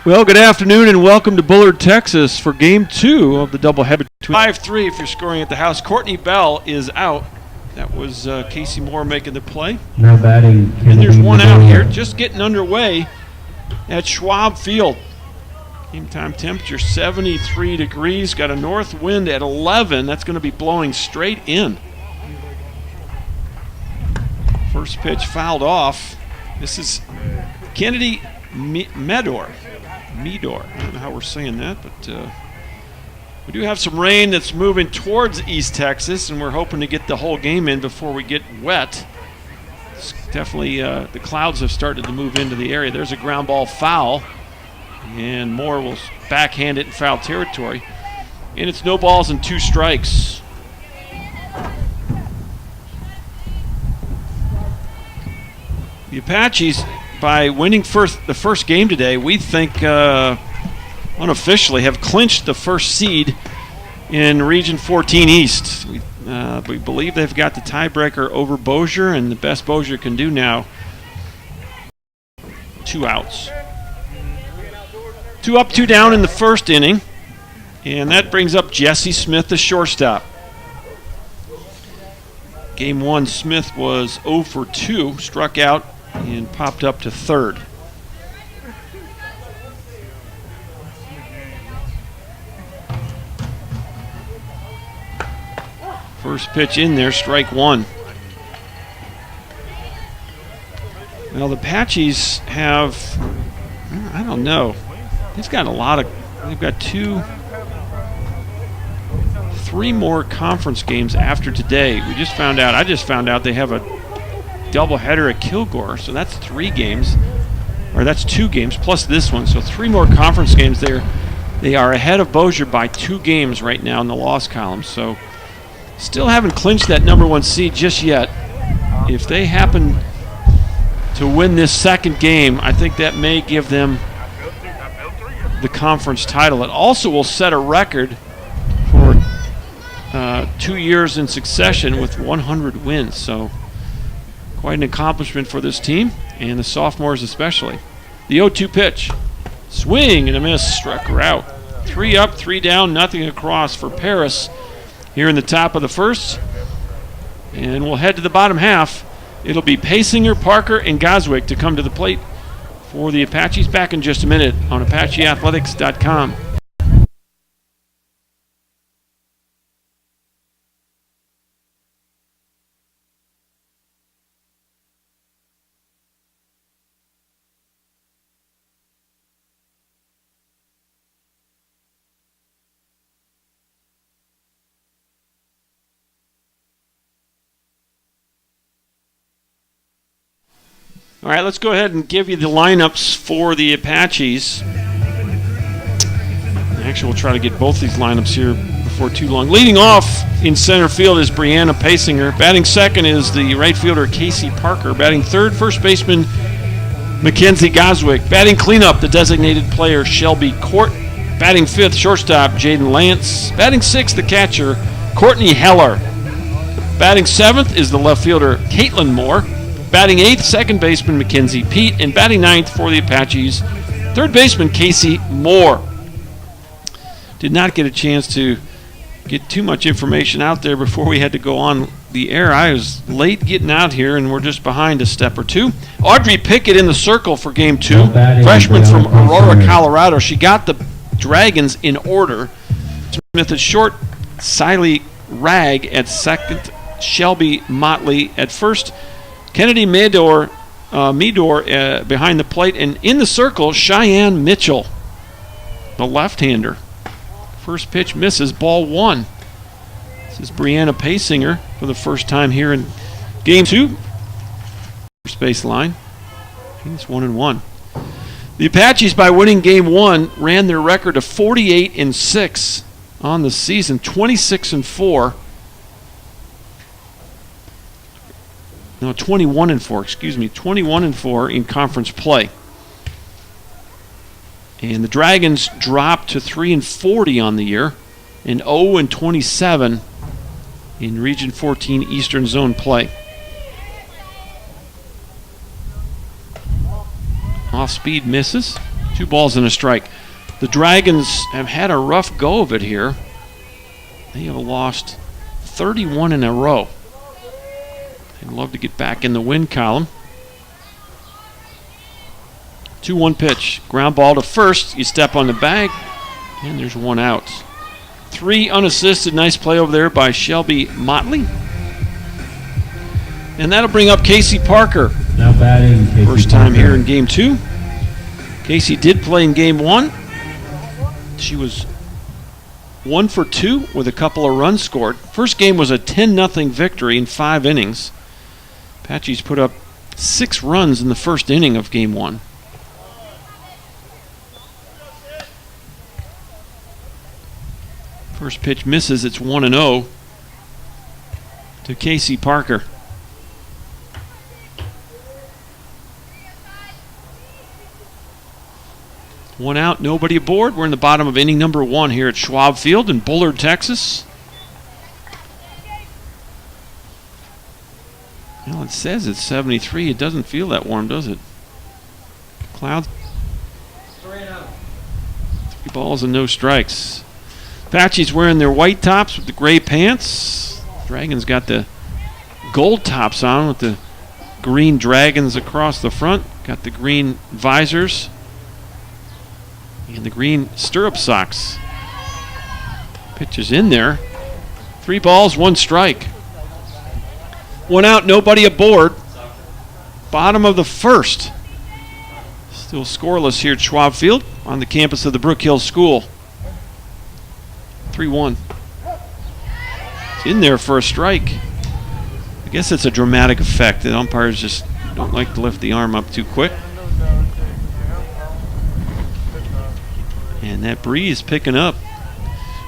Well, good afternoon and welcome to Bullard, Texas for Game 2 of the doubleheader. 5-3 if you're scoring at the house. Courtney Bell is out. That was Casey Moore making the play. Now batting. And there's one out here just getting underway at Schwab Field. Game time temperature 73 degrees. Got a north wind at 11. That's going to be blowing straight in. First pitch fouled off. This is Kennedy Medor. I don't know how we're saying that, but we do have some rain that's moving towards East Texas, and we're hoping to get the whole game in before we get wet. It's definitely, the clouds have started to move into the area. There's a ground ball foul, and Moore will backhand it in foul territory. And it's no balls and 2 strikes. The Apaches, by winning the first game today, we think unofficially have clinched the first seed in Region 14 East. We believe they've got the tiebreaker over Bossier, and the best Bossier can do now, 2 outs. 2 up, 2 down in the first inning, and that brings up Jesse Smith, the shortstop. Game 1, Smith was 0 for 2, struck out and popped up to third. First pitch in there, strike 1. Well, the Apaches have, I don't know, they've got they've got 3 more conference games after today. I just found out they have a doubleheader at Kilgore, so that's 3 games, or that's 2 games plus this one, so 3 more conference games there. They are ahead of Bossier by 2 games right now in the loss column, so still haven't clinched that number 1 seed just yet. If they happen to win this second game, I think that may give them the conference title. It also will set a record for 2 years in succession with 100 wins, so quite an accomplishment for this team, and the sophomores especially. The 0-2 pitch. Swing and a miss, struck her out. 3 up, 3 down, nothing across for Paris here in the top of the first. And we'll head to the bottom half. It'll be Paysinger, Parker, and Goswick to come to the plate for the Apaches. Back in just a minute on ApacheAthletics.com. All right, let's go ahead and give you the lineups for the Apaches. Actually, we'll try to get both these lineups here before too long. Leading off in center field is Brianna Paysinger. Batting second is the right fielder Casey Parker. Batting third, first baseman Mackenzie Goswick. Batting cleanup, the designated player Shelby Court. Batting fifth, shortstop Jaden Lance. Batting sixth, the catcher Courtney Heller. Batting seventh is the left fielder Caitlin Moore. Batting eighth, second baseman Mackenzie Pete, and batting ninth for the Apaches, third baseman Casey Moore. Did not get a chance to get too much information out there before we had to go on the air. I was late getting out here, and we're just behind a step or two. Audrey Pickett in the circle for Game 2, freshman from Aurora, Colorado. She got the Dragons in order. Smith at short, Siley Ragg at second, Shelby Motley at first, Kennedy Medor behind the plate, and in the circle, Cheyenne Mitchell, the left-hander. First pitch misses, ball 1. This is Brianna Paysinger for the first time here in Game 2. First base line. It's 1-1. The Apaches, by winning Game 1, ran their record of 48-6 on the season, 26-4. No, 21-4, excuse me, 21-4 in conference play. And the Dragons dropped to 3-40 on the year and 0-27 in Region 14 Eastern Zone play. Off speed misses. 2 balls and a strike. The Dragons have had a rough go of it here. They have lost 31 in a row. They'd love to get back in the win column. 2-1 pitch. Ground ball to first. You step on the bag, and there's 1 out. 3 unassisted. Nice play over there by Shelby Motley. And that'll bring up Casey Parker. Now batting, Casey First time Parker. here in Game 2. Casey did play in Game 1. She was 1 for 2 with a couple of runs scored. First game was a 10-0 victory in 5 innings. Apaches put up 6 runs in the first inning of Game 1. First pitch misses. It's 1-0 to Casey Parker. One out, nobody aboard. We're in the bottom of inning number 1 here at Schwab Field in Bullard, Texas. Well, it says it's 73. It doesn't feel that warm, does it? Clouds. 3 balls and no strikes. Apaches wearing their white tops with the gray pants. Dragons got the gold tops on with the green dragons across the front. Got the green visors. And the green stirrup socks. Pitch is in there. 3 balls, 1 strike. 1 out, nobody aboard. Bottom of the first. Still scoreless here at Schwab Field on the campus of the Brook Hill School. 3-1. It's in there for a strike. I guess it's a dramatic effect. The umpires just don't like to lift the arm up too quick. And that breeze picking up.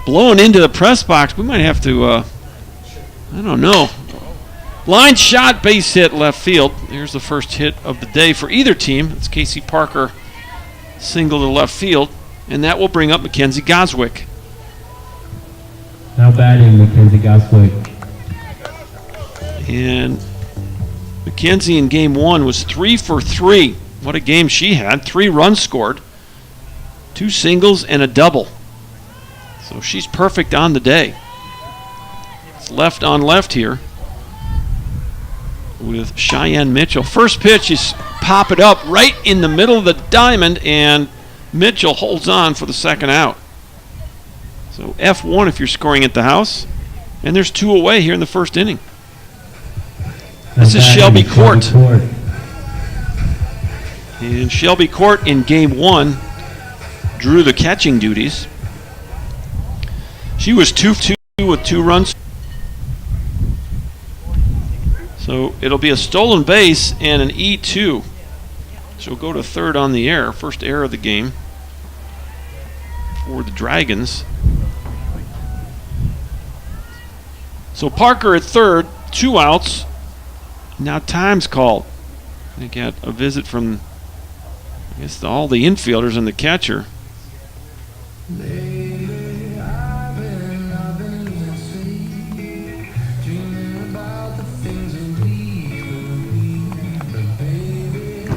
Blowing into the press box. We might have to, I don't know. Line shot, base hit, left field. Here's the first hit of the day for either team. It's Casey Parker, single to left field. And that will bring up Mackenzie Goswick. Now batting, Mackenzie Goswick. And Mackenzie in Game 1 was 3 for 3. What a game she had. 3 runs scored. 2 singles and a double. So she's perfect on the day. It's left on left here with Cheyenne Mitchell. First pitch is pop it up right in the middle of the diamond, and Mitchell holds on for the second out. So F1 if you're scoring at the house. And there's 2 away here in the first inning. This is Shelby Court. And Shelby Court in Game 1 drew the catching duties. She was 2-2 with 2 runs. So it'll be a stolen base and an E2. She'll go to third on the air. First error of the game for the Dragons. So Parker at third, 2 outs. Now time's called. They got a visit from, I guess, all the infielders and the catcher.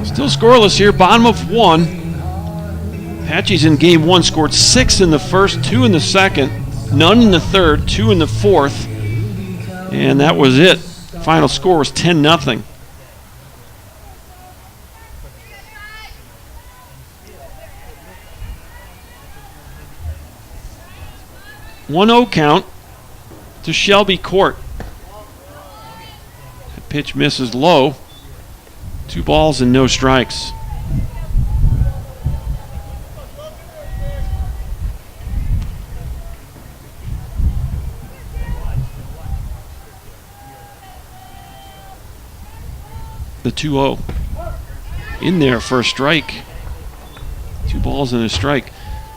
Still scoreless here, bottom of 1. Apaches in Game 1 scored 6 in the first, 2 in the second, none in the third, 2 in the fourth, and that was it. Final score was 10-0. One 1-0 count to Shelby Court. The pitch misses low. 2 balls and no strikes. The 2-0. In there for a strike. 2 balls and a strike.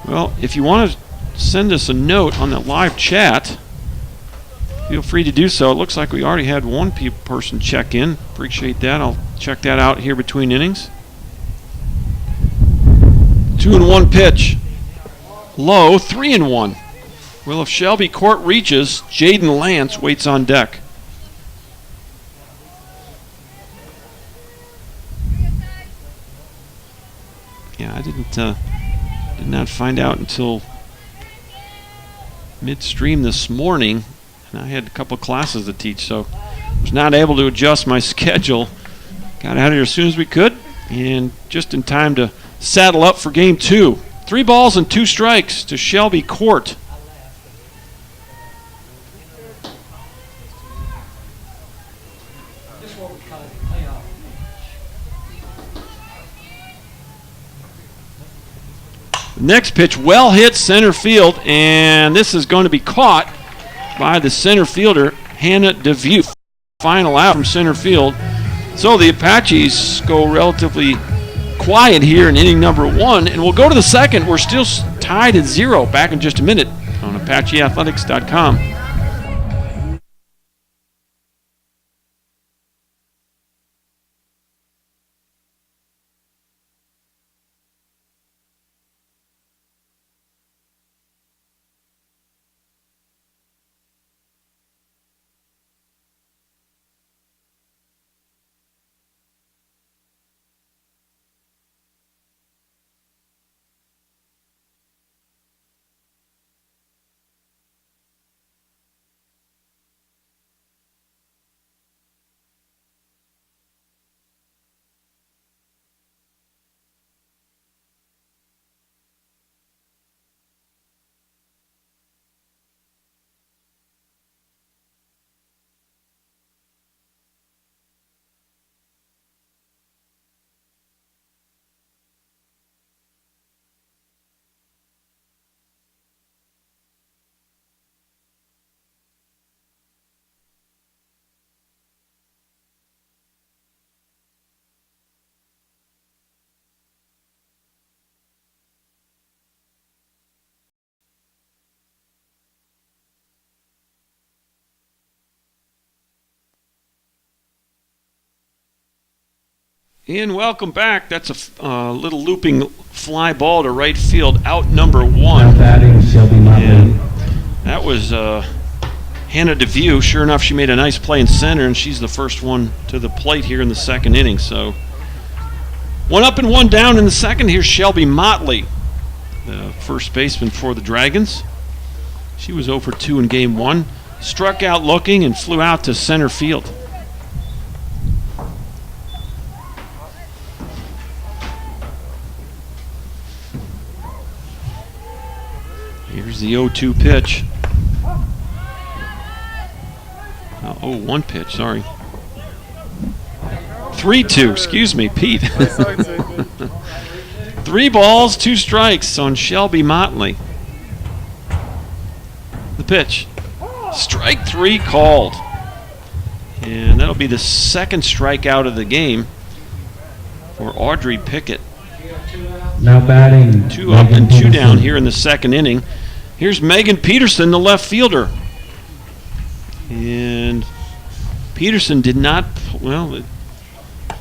Well, if you want to send us a note on the live chat, feel free to do so. It looks like we already had one person check in. Appreciate that. I'll check that out here between innings. 2-1 pitch. Low, 3-1. Well, if Shelby Court reaches, Jaden Lance waits on deck. Yeah, I did not find out until midstream this morning, and I had a couple of classes to teach, so was not able to adjust my schedule. Got out of here as soon as we could, and just in time to saddle up for game 2. 3 balls and 2 strikes to Shelby Court. The next pitch, well hit center field, and this is going to be caught by the center fielder, Hannah DeVue. Final out from center field. So the Apaches go relatively quiet here in inning number 1, and we'll go to the second. We're still tied at 0. Back in just a minute on ApacheAthletics.com. And welcome back. That's a little looping fly ball to right field, out number 1. Now batting, Shelby Motley. And that was Hannah DeVue. Sure enough, she made a nice play in center, and she's the first one to the plate here in the second inning. So 1 up and 1 down in the second. Here's Shelby Motley, the first baseman for the Dragons. She was 0 for 2 in game 1. Struck out looking and flew out to center field. Here's the 0-2 pitch. 0-1 pitch, sorry. 3-2, excuse me, Pete. 3 balls, 2 strikes on Shelby Motley. The pitch. Strike 3 called. And that'll be the second strikeout of the game for Audrey Pickett. Now batting, 2 up and 2 Peterson. down here in the second inning. Here's Megan Peterson, the left fielder. And Peterson did not, well,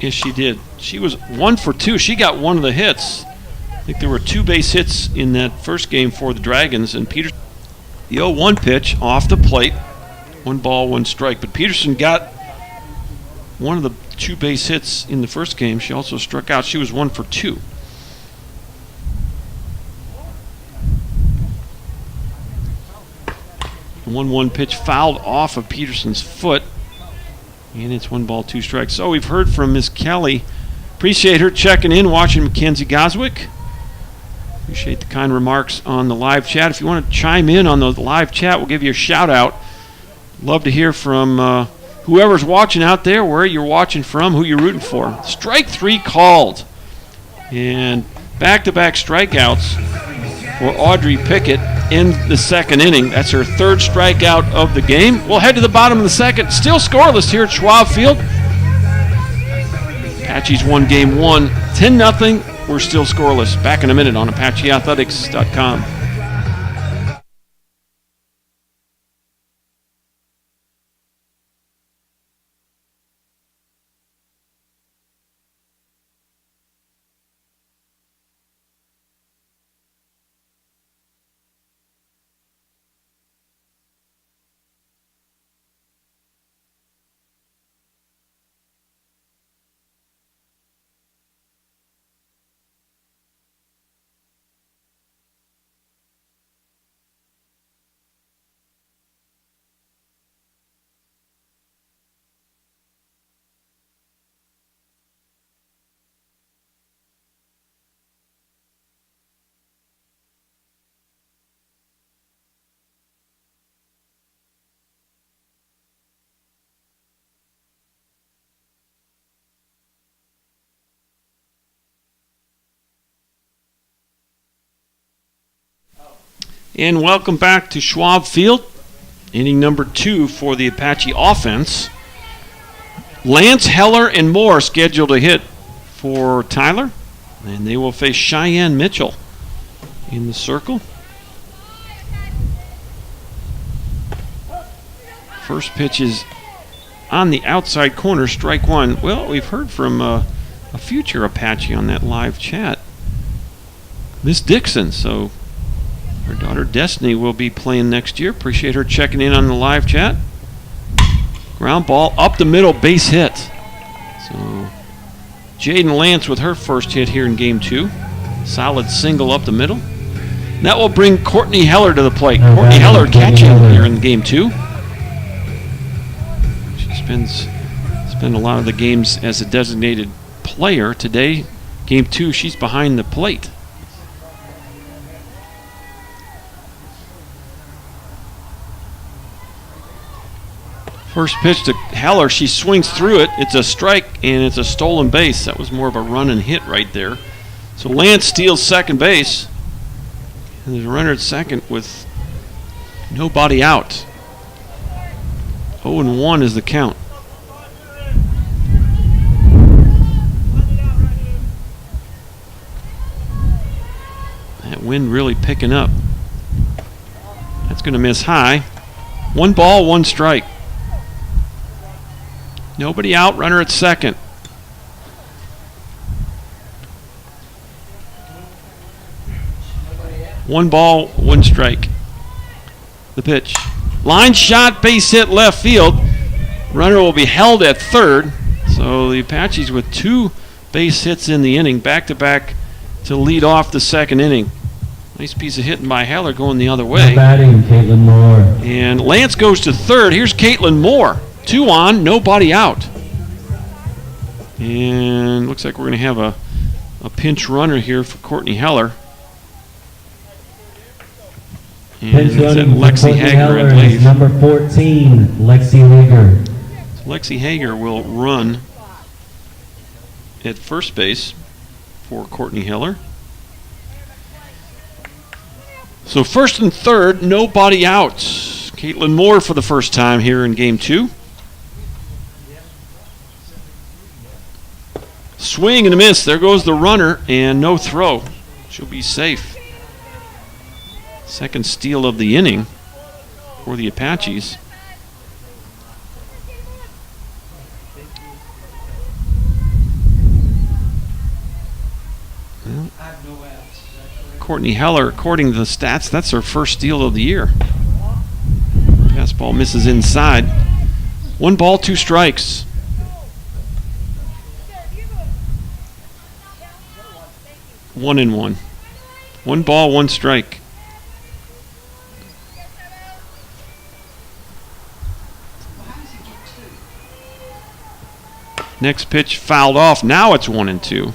yes, she did. She was 1 for 2. She got one of the hits. I think there were 2 base hits in that first game for the Dragons. And Peterson, the 0-1 pitch off the plate. 1 ball, 1 strike. But Peterson got one of the 2 base hits in the first game. She also struck out. She was 1 for 2. The 1-1 pitch fouled off of Peterson's foot. And it's 1 ball, 2 strikes. So we've heard from Miss Kelly. Appreciate her checking in, watching Mackenzie Goswick. Appreciate the kind remarks on the live chat. If you want to chime in on the live chat, we'll give you a shout out. Love to hear from whoever's watching out there, where you're watching from, who you're rooting for. Strike 3 called. And back-to-back strikeouts for Audrey Pickett in the second inning. That's her 3rd strikeout of the game. We'll head to the bottom of the second. Still scoreless here at Schwab Field. Apaches won game 1, 10-0. We're still scoreless. Back in a minute on ApacheAthletics.com. And welcome back to Schwab Field. Inning number 2 for the Apache offense. Lance, Heller, and Moore scheduled to hit for Tyler. And they will face Cheyenne Mitchell in the circle. First pitch is on the outside corner, strike one. Well, we've heard from a future Apache on that live chat, Miss Dixon. So her daughter Destiny will be playing next year. Appreciate her checking in on the live chat. Ground ball up the middle, base hit. So Jaden Lance with her first hit here in game 2. Solid single up the middle. That will bring Courtney Heller to the plate. Courtney Heller catching here in game 2. She spent a lot of the games as a designated player. Today, game 2, she's behind the plate. First pitch to Heller, she swings through it. It's a strike, and it's a stolen base. That was more of a run and hit right there. So Lance steals second base. And there's a runner at second with nobody out. 0-1 is the count. That wind really picking up. That's going to miss high. 1 ball, 1 strike. Nobody out, runner at second. One ball, 1 strike. The pitch. Line shot, base hit left field. Runner will be held at third. So the Apaches with 2 base hits in the inning, back-to-back to lead off the second inning. Nice piece of hitting by Heller going the other way. Batting, Caitlin Moore. And Lance goes to third. Here's Caitlin Moore. 2 on, nobody out. And looks like we're going to have a pinch runner here for Courtney Heller. And Pinch it's at running for Lexi Courtney Hager, I Heller believe. is number 14, Lexi Hager. So Lexi Hager will run at first base for Courtney Heller. So first and third, nobody out. Caitlin Moore for the first time here in game 2. Swing and a miss. There goes the runner, and no throw. She'll be safe. Second steal of the inning for the Apaches. Well, Courtney Heller, according to the stats, that's her first steal of the year. Fastball misses inside. 1 ball, 2 strikes. One and one. 1 ball, 1 strike. Next pitch fouled off. Now it's 1-2.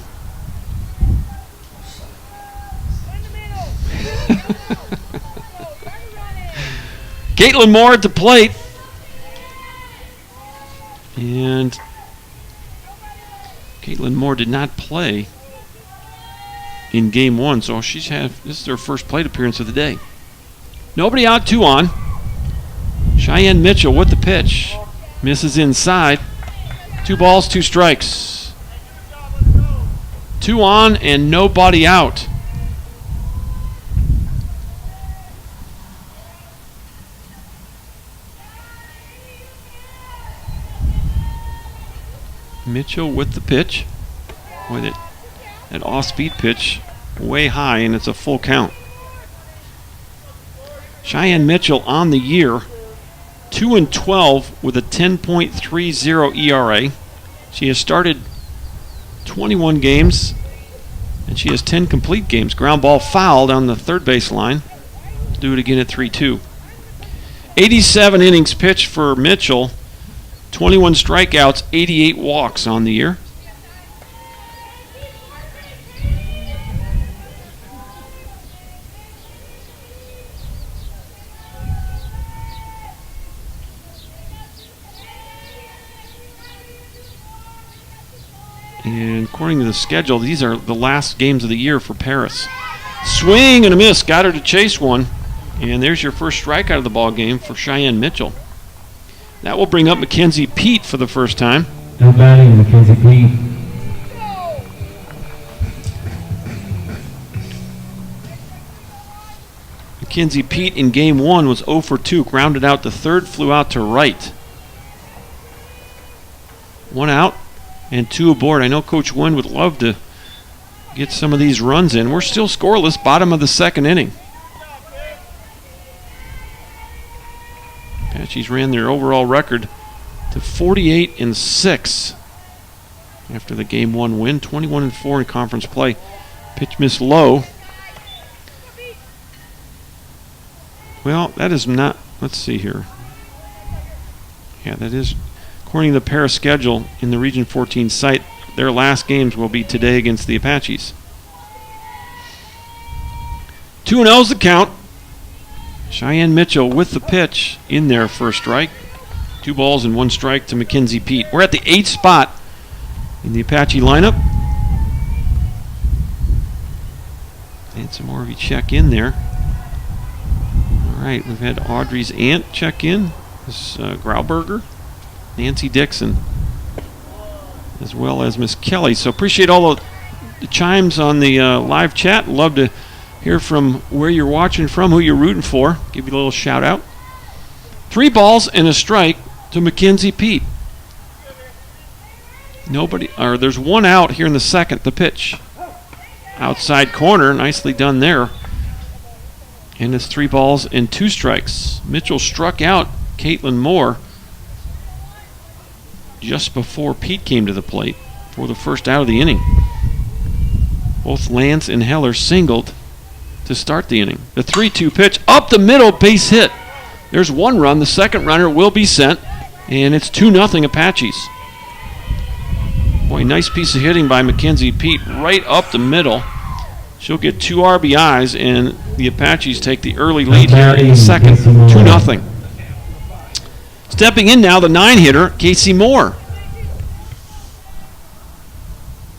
Caitlin Moore at the plate. And Caitlin Moore did not play in game 1, so this is her first plate appearance of the day. Nobody out, 2 on. Cheyenne Mitchell with the pitch. Misses inside. 2 balls, 2 strikes. 2 on and nobody out. Mitchell with the pitch. With it. An off-speed pitch, way high, and it's a full count. Cheyenne Mitchell on the year, 2-12 with a 10.30 ERA. She has started 21 games, and she has 10 complete games. Ground ball fouled on the third base line. Do it again at 3-2. 87 innings pitched for Mitchell, 21 strikeouts, 88 walks on the year. And according to the schedule, these are the last games of the year for Paris. Swing and a miss. Got her to chase one. And there's your first strikeout of the ball game for Cheyenne Mitchell. That will bring up Mackenzie Pete for the first time. Now batting, Mackenzie Pete. Mackenzie Pete in game 1 was 0 for 2, grounded out to third, flew out to right. 1 out and 2 aboard. I know Coach Wynn would love to get some of these runs in. We're still scoreless, bottom of the second inning. Apaches ran their overall record to 48-6 after the game 1 win, 21-4 in conference play. Pitch missed low. Well, that is not, let's see here. Yeah, that is, according to the Paris schedule in the Region 14 site, their last games will be today against the Apaches. 2-0 is the count. Cheyenne Mitchell with the pitch in there for a strike. 2 balls and 1 strike to Mackenzie Pete. We're at the 8th spot in the Apache lineup. And some more of you check in there. All right, we've had Audrey's aunt check in. Miss Grauberger, Nancy Dixon, as well as Miss Kelly. So appreciate all the chimes on the live chat. Love to hear from where you're watching from, who you're rooting for. Give you a little shout out. 3 balls and a strike to Mackenzie Pete. There's 1 out here in the second. The pitch, outside corner, nicely done there. And it's 3 balls and 2 strikes. Mitchell struck out Caitlin Moore just before Pete came to the plate for the first out of the inning. Both Lance and Heller singled to start the inning. The 3-2 pitch up the middle, base hit. There's 1 run. The second runner will be sent, and it's 2-0 Apaches. Boy, nice piece of hitting by Mackenzie Pete right up the middle. She'll get 2 RBIs, and the Apaches take the early lead here in the second, 2-0. Stepping in now, the 9-hitter, Casey Moore.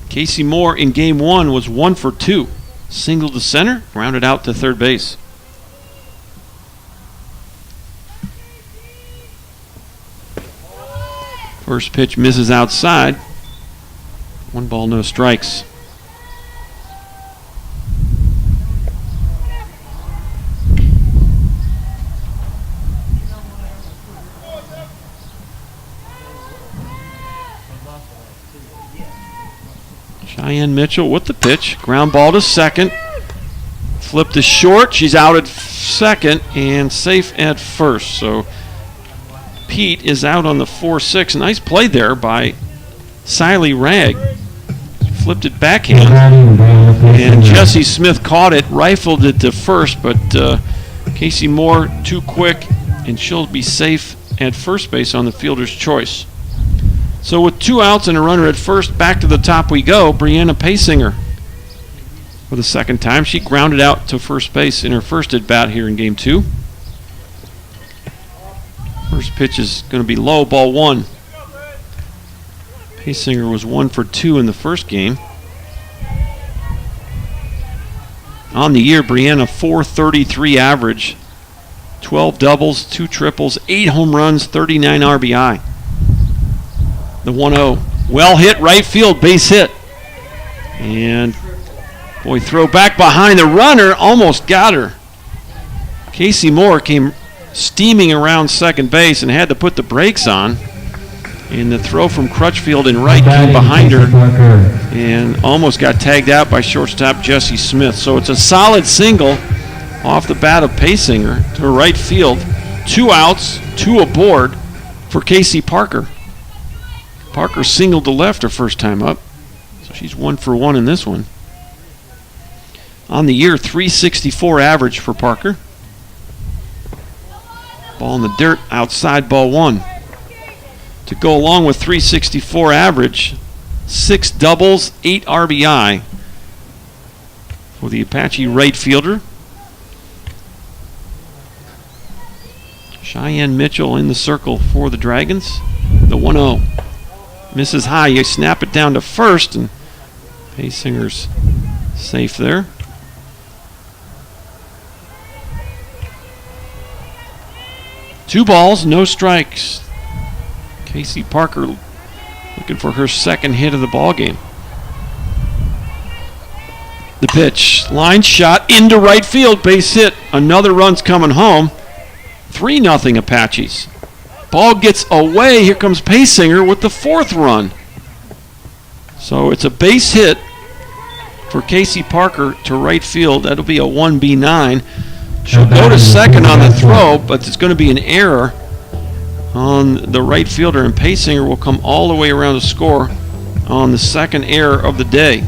Casey Moore in game 1 was 1 for 2. Single to center, grounded out to third base. First pitch misses outside. 1 ball, no strikes. Cheyenne Mitchell with the pitch. Ground ball to second. Flipped to short. She's out at second and safe at first. So Pete is out on the 4-6. Nice play there by Siley Ragg. Flipped it backhand. And Jessie Smith caught it, rifled it to first, but Casey Moore too quick, and she'll be safe at first base on the fielder's choice. So with 2 outs and a runner at first, back to the top we go. Brianna Pasinger for the second time. She grounded out to first base in her first at bat here in game 2. First pitch is going to be low, ball 1. Pasinger was 1 for 2 in the first game. On the year, Brianna .433 average, 12 doubles, 2 triples, 8 home runs, 39 RBI. The 1-0. Well hit right field, base hit. And boy, throw back behind the runner, almost got her. Casey Moore came steaming around second base and had to put the brakes on. And the throw from Crutchfield in right came behind her and almost got tagged out by shortstop Jessie Smith. So it's a solid single off the bat of Pasinger to right field. 2 outs, 2 aboard for Casey Parker. Parker singled to left her first time up, so she's 1 for 1 in this one. On the year, .364 average for Parker. Ball in the dirt, outside, ball 1. To go along with .364 average, 6 doubles, 8 RBI for the Apache right fielder. Cheyenne Mitchell in the circle for the Dragons. The 1-0. Misses high. You snap it down to first, and Pasinger's safe there. 2 balls, no strikes. Casey Parker looking for her second hit of the ball game. The pitch, line shot into right field, base hit. Another run's coming home. 3-0 Apaches. Ball gets away. Here comes Paysinger with the 4th run. So it's a base hit for Casey Parker to right field. That'll be a 1B9. She'll go to second on the throw, but it's going to be an error on the right fielder, and Paysinger will come all the way around to score on the second error of the day.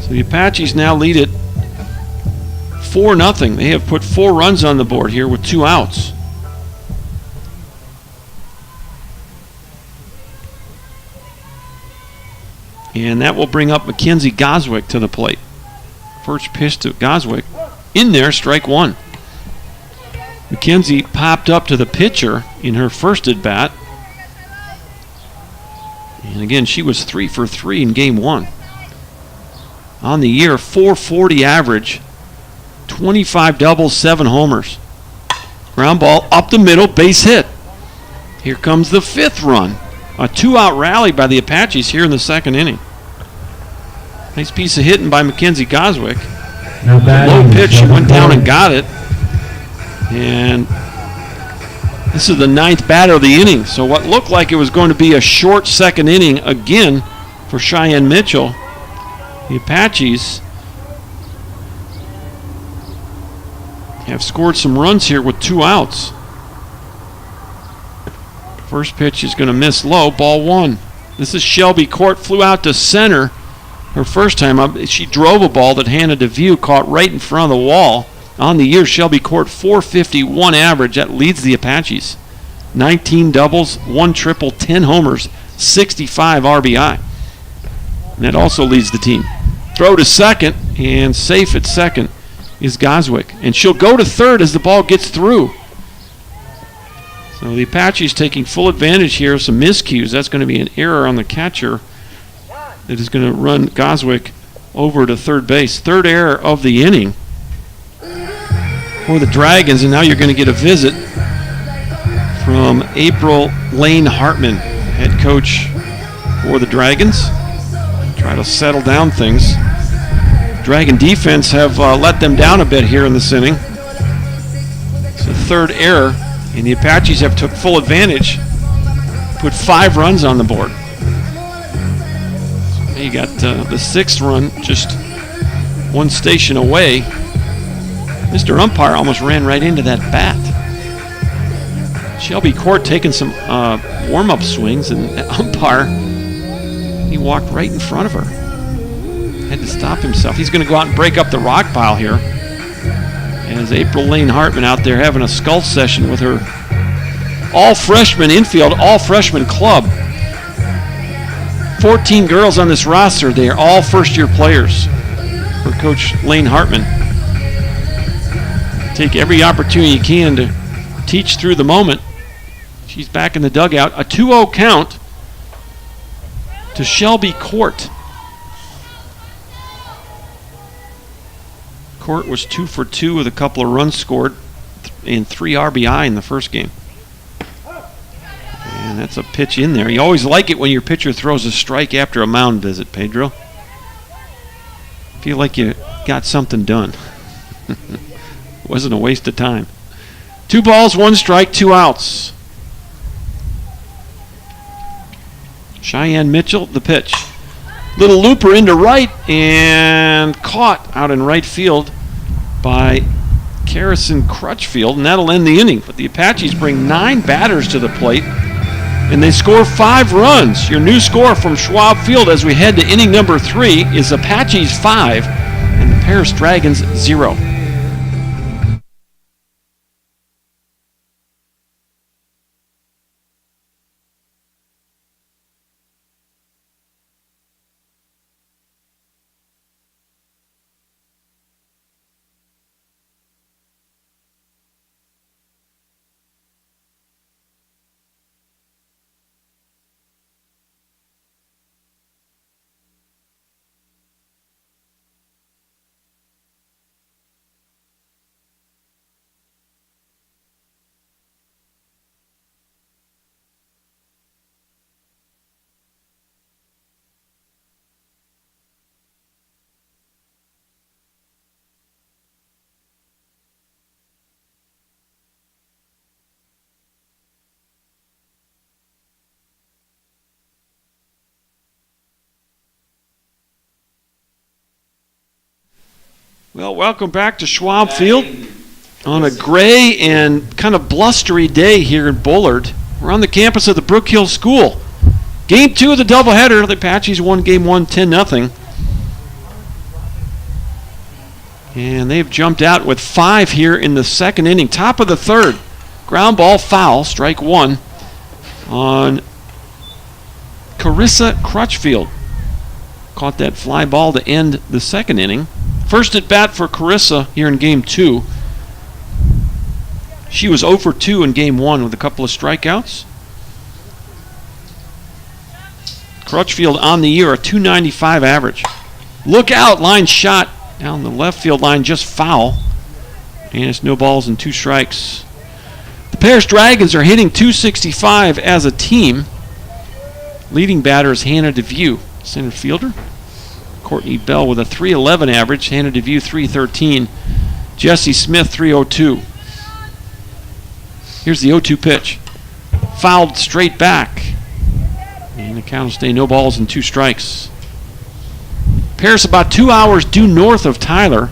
So the Apaches now lead it 4-0. They have put 4 runs on the board here with 2 outs. And that will bring up Mackenzie Goswick to the plate. First pitch to Goswick. In there, strike 1. Mackenzie popped up to the pitcher in her first at bat. And again, she was 3 for 3 in game 1. On the year, 440 average, 25 doubles, 7 homers. Ground ball up the middle, base hit. Here comes the 5th run. A 2-out rally by the Apaches here in the second inning. Nice piece of hitting by Mackenzie Goswick. Low pitch, she went down and got it. And this is the 9th batter of the inning. So what looked like it was going to be a short second inning again for Cheyenne Mitchell. The Apaches have scored some runs here with 2 outs. First pitch is going to miss low, ball 1. This is Shelby Court, flew out to center her first time up. She drove a ball that handed to View, caught right in front of the wall. On the year, Shelby Court, 451 average. That leads the Apaches. 19 doubles, 1 triple, 10 homers, 65 RBI. And that also leads the team. Throw to second, and safe at second is Goswick. And she'll go to third as the ball gets through. So the Apaches taking full advantage here of some miscues. That's going to be an error on the catcher that is going to run Goswick over to third base. Third error of the inning for the Dragons, and now you're going to get a visit from April Lane Hartman, head coach for the Dragons. Try to settle down things. Dragon defense have let them down a bit here in this inning. It's the 3rd error, and the Apaches have took full advantage, put 5 runs on the board. So you got the 6th run just 1 station away. Mr. Umpire almost ran right into that bat. Shelby Court taking some warm-up swings, and the umpire, he walked right in front of her. Had to stop himself. He's going to go out and break up the rock pile here. As April Lane Hartman out there having a skull session with her all-freshman infield, all-freshman club. 14 girls on this roster. They are all first-year players for Coach Lane Hartman. Take every opportunity you can to teach through the moment. She's back in the dugout. A 2-0 count to Shelby Court. Court was 2 for 2 with a couple of runs scored and 3 RBI in the first game. And that's a pitch in there. You always like it when your pitcher throws a strike after a mound visit, Pedro. Feel like you got something done. Wasn't a waste of time. 2 balls, 1 strike, 2 outs. Cheyenne Mitchell, the pitch. Little looper into right and caught out in right field by Carrison Crutchfield, and that'll end the inning. But the Apaches bring 9 batters to the plate, and they score 5 runs. Your new score from Schwab Field as we head to inning number 3 is Apaches 5 and the Paris Dragons 0. Well, welcome back to Schwab Field on a gray and kind of blustery day here in Bullard. We're on the campus of the Brook Hill School. Game 2 of the doubleheader. The Apaches won game 1 10-0. And they've jumped out with 5 here in the second inning. Top of the third. Ground ball foul, strike 1 on Carissa Crutchfield. Caught that fly ball to end the second inning. First at bat for Carissa here in game 2. She was 0 for 2 in game 1 with a couple of strikeouts. Crutchfield on the year, a .295 average. Look out, line shot down the left field line, just foul. And it's no balls and 2 strikes. The Paris Dragons are hitting .265 as a team. Leading batter is Hannah DeVue, center fielder. Courtney Bell with a .311 average. Hannah DeVue .313. Jesse Smith .302. Here's the 0-2 pitch. Fouled straight back. And the count will stay no balls and 2 strikes. Paris about 2 hours due north of Tyler.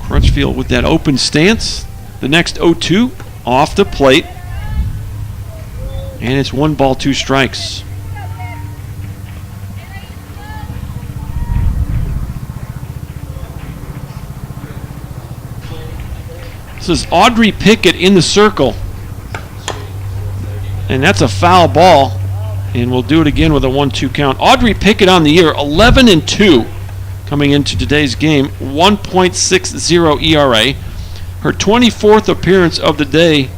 Crutchfield with that open stance. The next 0-2 off the plate. And it's 1 ball, 2 strikes. This is Audrey Pickett in the circle. And that's a foul ball. And we'll do it again with a 1-2 count. Audrey Pickett on the year, 11-2 coming into today's game, 1.60 ERA. Her 24th appearance of the day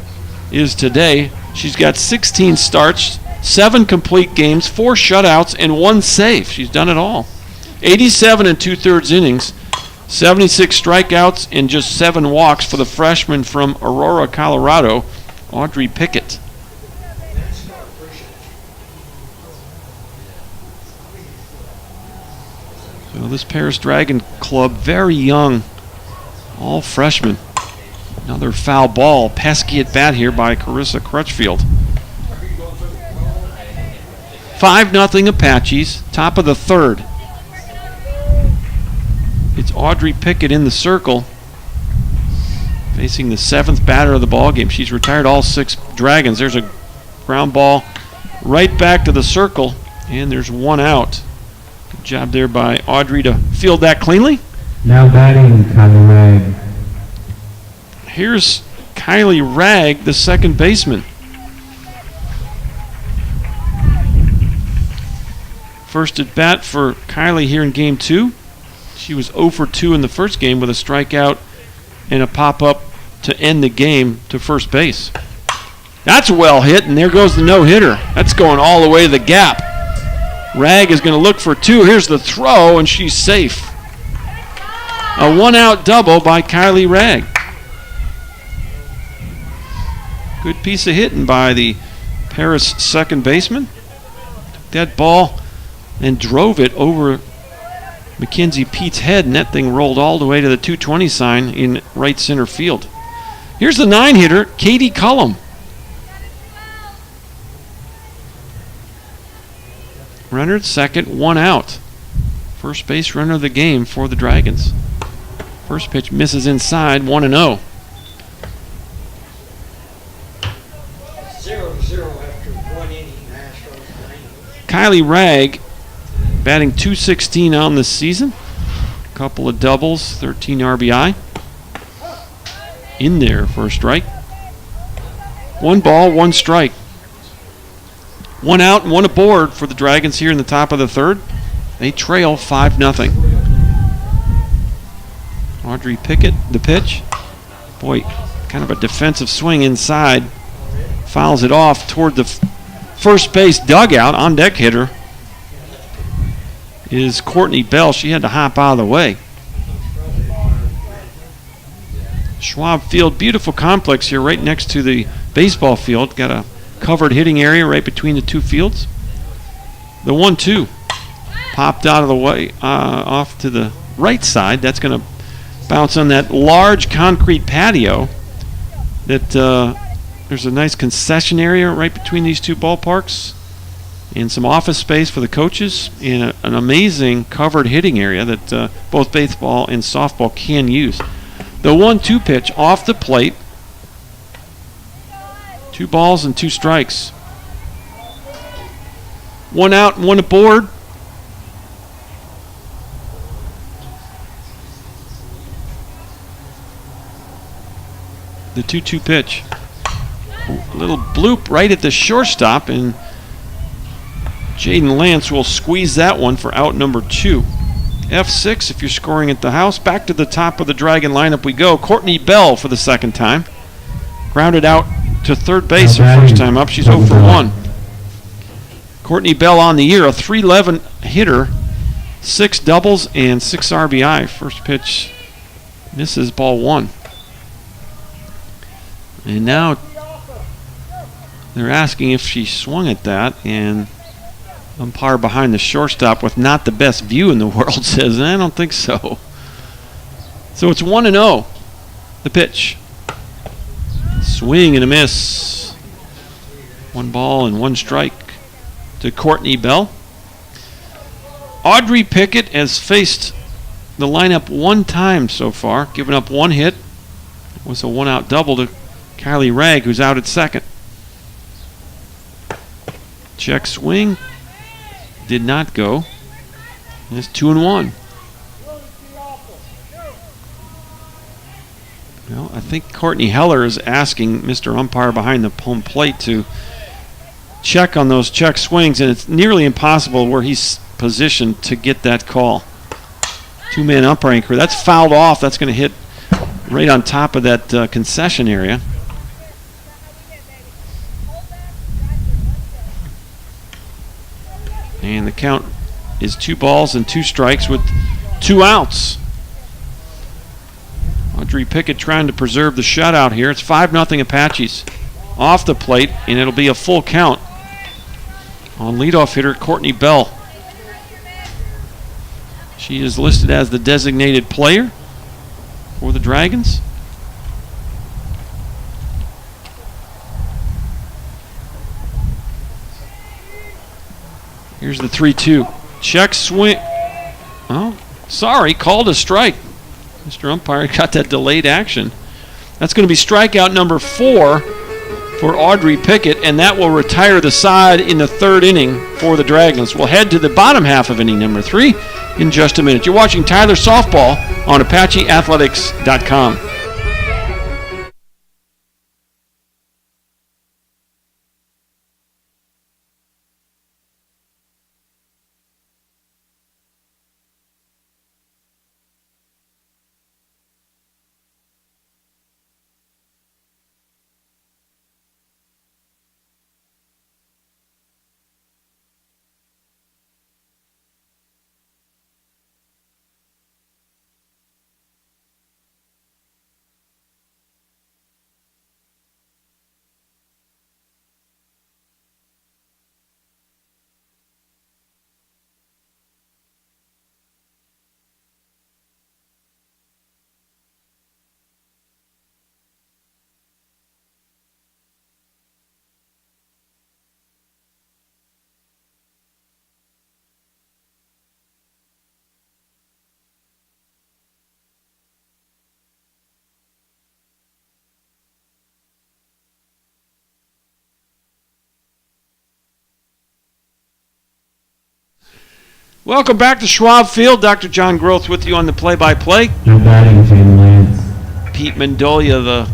is today. She's got 16 starts, 7 complete games, 4 shutouts, and 1 save. She's done it all. 87 2/3 innings, 76 strikeouts, and just 7 walks for the freshman from Aurora, Colorado, Audrey Pickett. So this Paris Dragon club, very young, all freshmen. Another foul ball, pesky at bat here by Carissa Crutchfield. 5-0 Apaches, top of the third. It's Audrey Pickett in the circle, facing the 7th batter of the ball game. She's retired all 6 Dragons. There's a ground ball right back to the circle, and there's 1 out. Good job there by Audrey to field that cleanly. Now batting, Kylie Ragg. Here's Kylie Ragg, the second baseman. First at bat for Kylie here in game 2. She was 0 for 2 in the first game with a strikeout and a pop-up to end the game to first base. That's well hit, and there goes the no-hitter. That's going all the way to the gap. Ragg is going to look for 2. Here's the throw, and she's safe. A 1-out double by Kylie Ragg. Good piece of hitting by the Paris second baseman. Took that ball and drove it over Mackenzie Pete's head, and that thing rolled all the way to the 220 sign in right center field. Here's the 9-hitter, Katie Cullum. Runner at second, 1 out. First base runner of the game for the Dragons. First pitch misses inside, 1-0. 0-0 after 1 inning. Kylie Ragg batting .216 on the season. A couple of doubles, 13 RBI. In there for a strike. 1 ball, 1 strike. 1 out and 1 aboard for the Dragons here in the top of the third. They trail 5-0. Audrey Pickett, the pitch. Boy, kind of a defensive swing inside. Fouls it off toward the first base dugout. On deck hitter is Courtney Bell. She had to hop out of the way. Schwab Field, beautiful complex here right next to the baseball field. Got a covered hitting area right between the 2 fields. The 1-2 popped out of the way off to the right side. That's going to bounce on that large concrete patio that There's a nice concession area right between these two ballparks and some office space for the coaches and an amazing covered hitting area that both baseball and softball can use. The 1-2 pitch off the plate. 2 balls and 2 strikes. 1 out and 1 aboard. The 2-2 pitch. A little bloop right at the shortstop, and Jaden Lance will squeeze that one for out number 2. F6 if you're scoring at the house. Back to the top of the Dragon lineup we go. Courtney Bell for the second time. Grounded out to third base her first time up. She's 0 for 1. Courtney Bell on the year, a .311 hitter, 6 doubles and 6 RBI. First pitch misses, ball 1. And now they're asking if she swung at that, and umpire behind the shortstop with not the best view in the world says, I don't think so. So it's 1-0. The pitch. Swing and a miss. 1 ball and 1 strike to Courtney Bell. Audrey Pickett has faced the lineup 1 time so far, given up 1 hit. It was a 1-out double to Kylie Ragg, who's out at second. Check swing. Did not go. And it's 2-1. Well, I think Courtney Heller is asking Mr. Umpire behind the home plate to check on those check swings, and it's nearly impossible where he's positioned to get that call. 2-man umpiring crew. That's fouled off. That's going to hit right on top of that concession area. And the count is 2 balls and 2 strikes with 2 outs. Audrey Pickett trying to preserve the shutout here. It's 5-0 Apaches. Off the plate, and it'll be a full count on leadoff hitter Courtney Bell. She is listed as the designated player for the Dragons. Here's the 3-2. Check swing. Oh, sorry, called a strike. Mr. Umpire got that delayed action. That's going to be strikeout number 4 for Audrey Pickett, and that will retire the side in the 3rd inning for the Dragons. We'll head to the bottom half of inning number 3 in just a minute. You're watching Tyler Softball on ApacheAthletics.com. Welcome back to Schwab Field. Dr. John Groth with you on the play-by-play. No batting, Jaden Lance. Pete Mendolia, the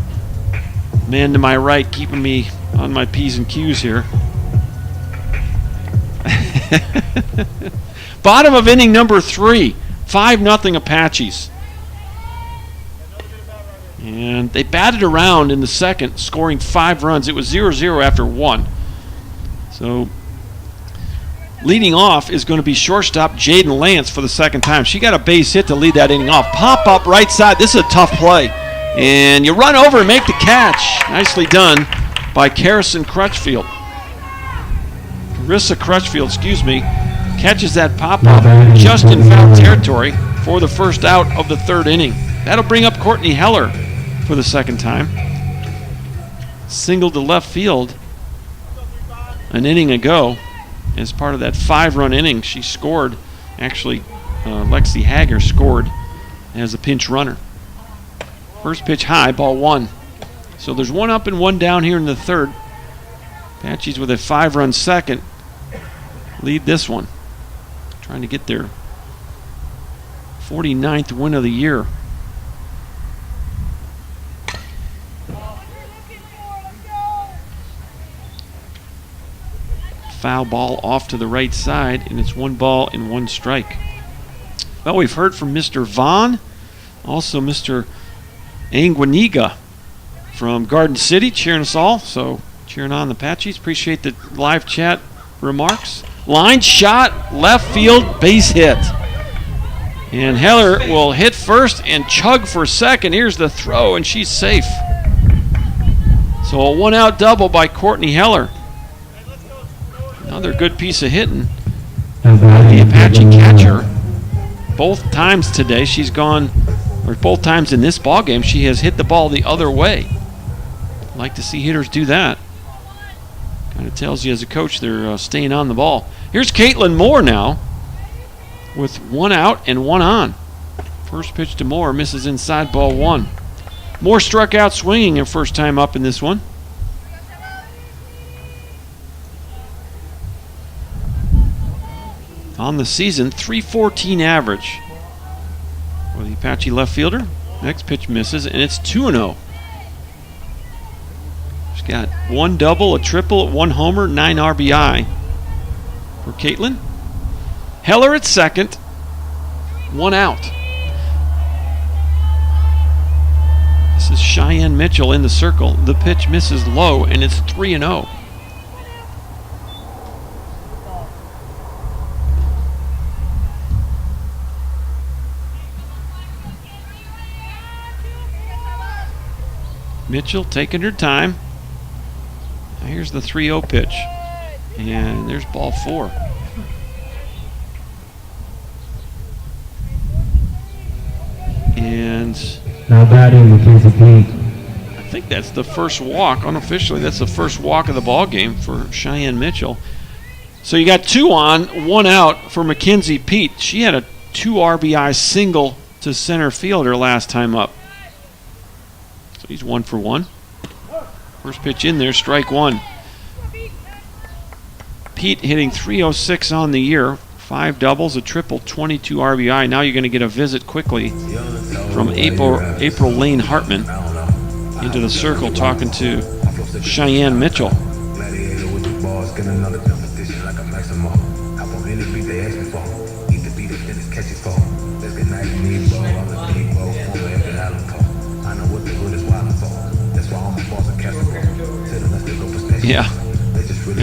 man to my right, keeping me on my P's and Q's here. Bottom of inning number 3, 5-0 Apaches. And they batted around in the second, scoring 5 runs. It was 0-0 after 1. So leading off is going to be shortstop Jaden Lance for the second time. She got a base hit to lead that inning off. Pop up right side. This is a tough play. And you run over and make the catch. Nicely done by Carissa Crutchfield. Carissa Crutchfield, catches that pop up just in foul territory for the first out of the 3rd inning. That'll bring up Courtney Heller for the second time. singled to left field an inning ago as part of that 5-run inning. She scored. Actually, Lexi Hager scored as a pinch runner. First pitch high, ball 1. So there's 1 up and 1 down here in the third. Apaches with a 5-run second lead this one. Trying to get their 49th win of the year. Foul ball off to the right side, and it's 1 ball and 1 strike. Well, we've heard from Mr. Vaughn, also Mr. Anguaniga from Garden City, cheering us all. So cheering on the Apaches. Appreciate the live chat remarks. Line shot, left field, base hit. And Heller will hit first and chug for second. Here's the throw, and she's safe. So a 1-out double by Courtney Heller. Another good piece of hitting. The Apache catcher, both times today she's gone, or both times in this ball game, she has hit the ball the other way. Like to see hitters do that. Kind of tells you as a coach they're staying on the ball. Here's Caitlin Moore now with 1 out and 1 on. First pitch to Moore, misses inside, ball 1. Moore struck out swinging her first time up in this one. On the season, .314 average for the Apache left fielder. Next pitch misses, and it's 2-0. She's got 1 double, a triple, 1 homer, 9 RBI for Caitlin. Heller at second, 1 out. This is Cheyenne Mitchell in the circle. The pitch misses low, and it's 3-0. Mitchell taking her time. Here's the 3-0 pitch. And there's ball 4. And now batting Mackenzie Peet. I think that's the first walk. Unofficially, that's the first walk of the ball game for Cheyenne Mitchell. So you got 2 on, 1 out for Mackenzie Peet. She had a 2 RBI single to center fielder last time up. So he's 1 for 1. First pitch in there, strike 1. Peet hitting .306 on the year. 5 doubles, a triple, 22 RBI. Now you're going to get a visit quickly from April Lane Hartman into the circle talking to Cheyenne Mitchell. Yeah,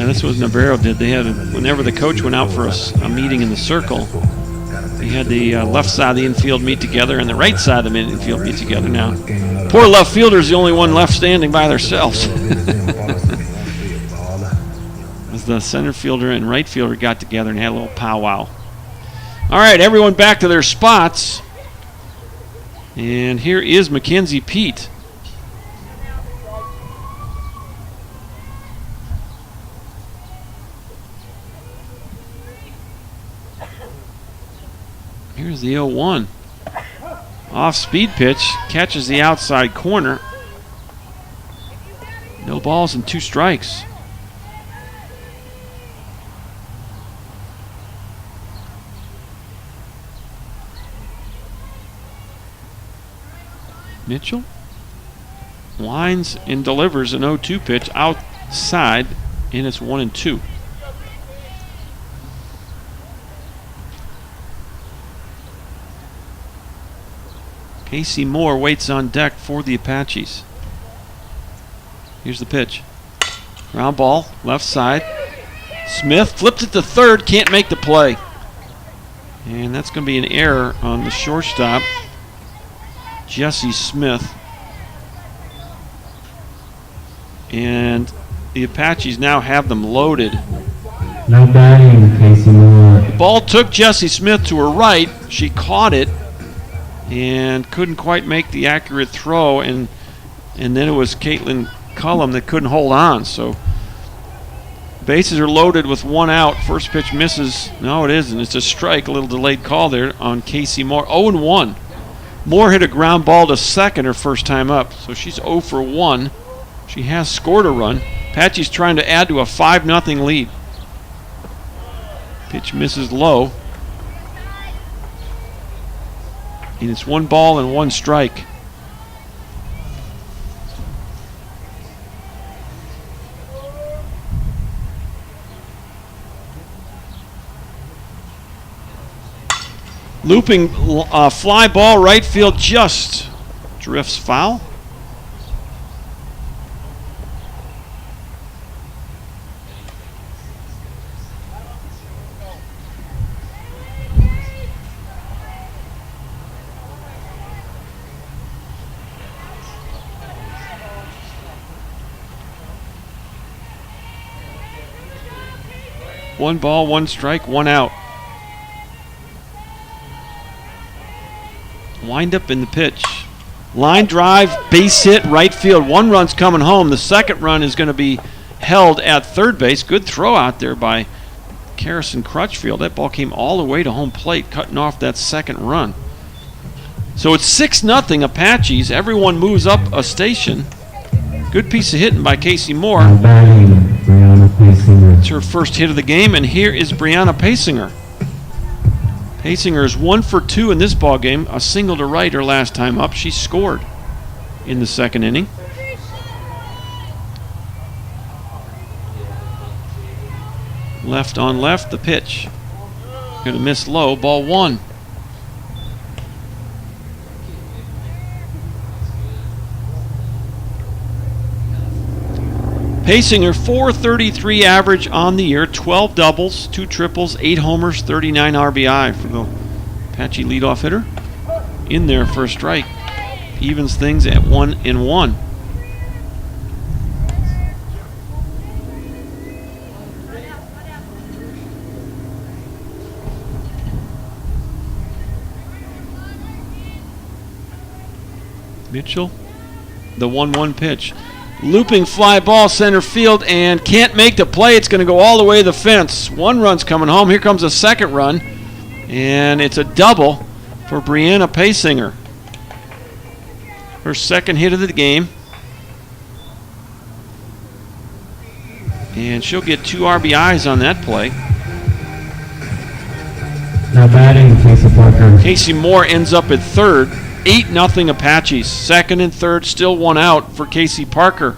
this was Navarro did. They had, whenever the coach went out for a meeting in the circle, he had the left side of the infield meet together and the right side of the infield meet together. Now, poor left fielder's the only one left standing by themselves. As the center fielder and right fielder got together and had a little powwow. All right, everyone back to their spots. And here is Mackenzie Peet. Here's the 0-1. Off speed pitch, catches the outside corner. No balls and 2 strikes. Mitchell lines and delivers an 0-2 pitch outside, and it's 1-2. Casey Moore waits on deck for the Apaches. Here's the pitch. Ground ball, left side. Smith flips it to third, can't make the play. And that's going to be an error on the shortstop, Jesse Smith. And the Apaches now have them loaded. Now batting Casey Moore. The ball took Jesse Smith to her right. She caught it and couldn't quite make the accurate throw, and then it was Caitlin McCullum that couldn't hold on. So bases are loaded with one out. First pitch misses. No, it isn't. It's a strike. A little delayed call there on Casey Moore. 0-1. Moore hit a ground ball to second her first time up, so she's 0 for 1. She has scored a run. Apache's trying to add to a 5-0 lead. Pitch misses low. And it's 1 ball and 1 strike. Looping fly ball, right field just drifts foul. One ball, 1 strike, 1 out. Wind up in the pitch. Line drive, base hit, right field. 1 run's coming home. The second run is going to be held at third base. Good throw out there by Carson Crutchfield. That ball came all the way to home plate, cutting off that second run. So it's 6-0 Apaches. Everyone moves up a station. Good piece of hitting by Casey Moore. Now batting, Brianna Pasinger. It's her first hit of the game, and here is Brianna Pasinger. Pasinger is 1 for 2 in this ball game. A single to right her last time up. She scored in the second inning. Left on left, the pitch. Going to miss low, ball 1. Pasinger, .433 average on the year, 12 doubles, 2 triples, 8 homers, 39 RBI for the Apache leadoff hitter. In there for a strike. Evens things at 1-1. Mitchell, the 1-1 pitch. Looping fly ball center field and can't make the play. It's going to go all the way to the fence. 1 run's coming home. Here comes a second run. And it's a double for Brianna Pasinger. Her second hit of the game. And she'll get 2 RBIs on that play. Now batting, Casey Parker. Casey Moore ends up at third. 8-0 Apaches. Second and third, still 1 out for Casey Parker.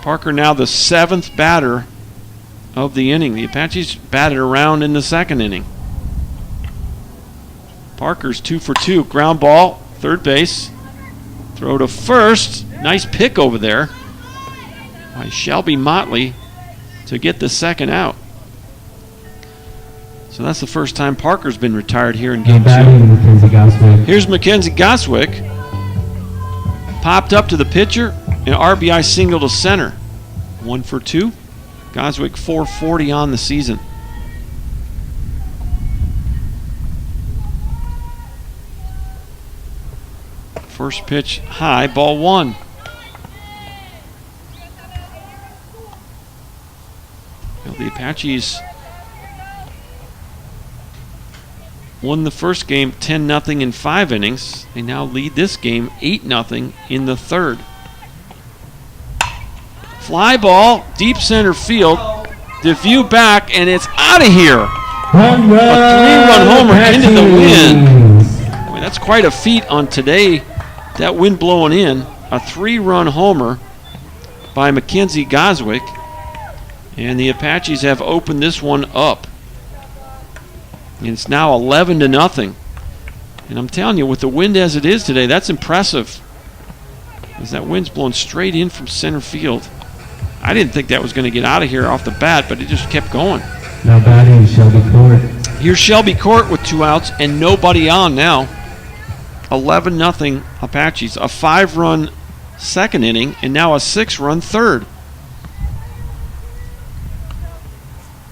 Parker now the 7th batter of the inning. The Apaches batted around in the second inning. Parker's 2 for 2. Ground ball, third base. Throw to first. Nice pick over there by Shelby Motley to get the second out. So that's the first time Parker's been retired here in game 2. Mackenzie Goswick. Here's Mackenzie Goswick. Popped up to the pitcher. An RBI single to center. 1 for 2. Goswick .440 on the season. First pitch high, ball 1. Well, the Apaches won the first game 10-0 in 5 innings. They now lead this game 8-0 in the third. Fly ball, deep center field. The view back, and it's out of here. Home run, A 3-run homer into the wind. Apaches. Boy, that's quite a feat on today. That wind blowing in. A 3-run homer by Mackenzie Goswick. And the Apaches have opened this one up. And it's now 11-0. And I'm telling you, with the wind as it is today, that's impressive. As that wind's blowing straight in from center field. I didn't think that was going to get out of here off the bat, but it just kept going. Now batting, Shelby Court. Here's Shelby Court with 2 outs and nobody on now. 11-0 Apaches. A 5-run second inning and now a 6-run third.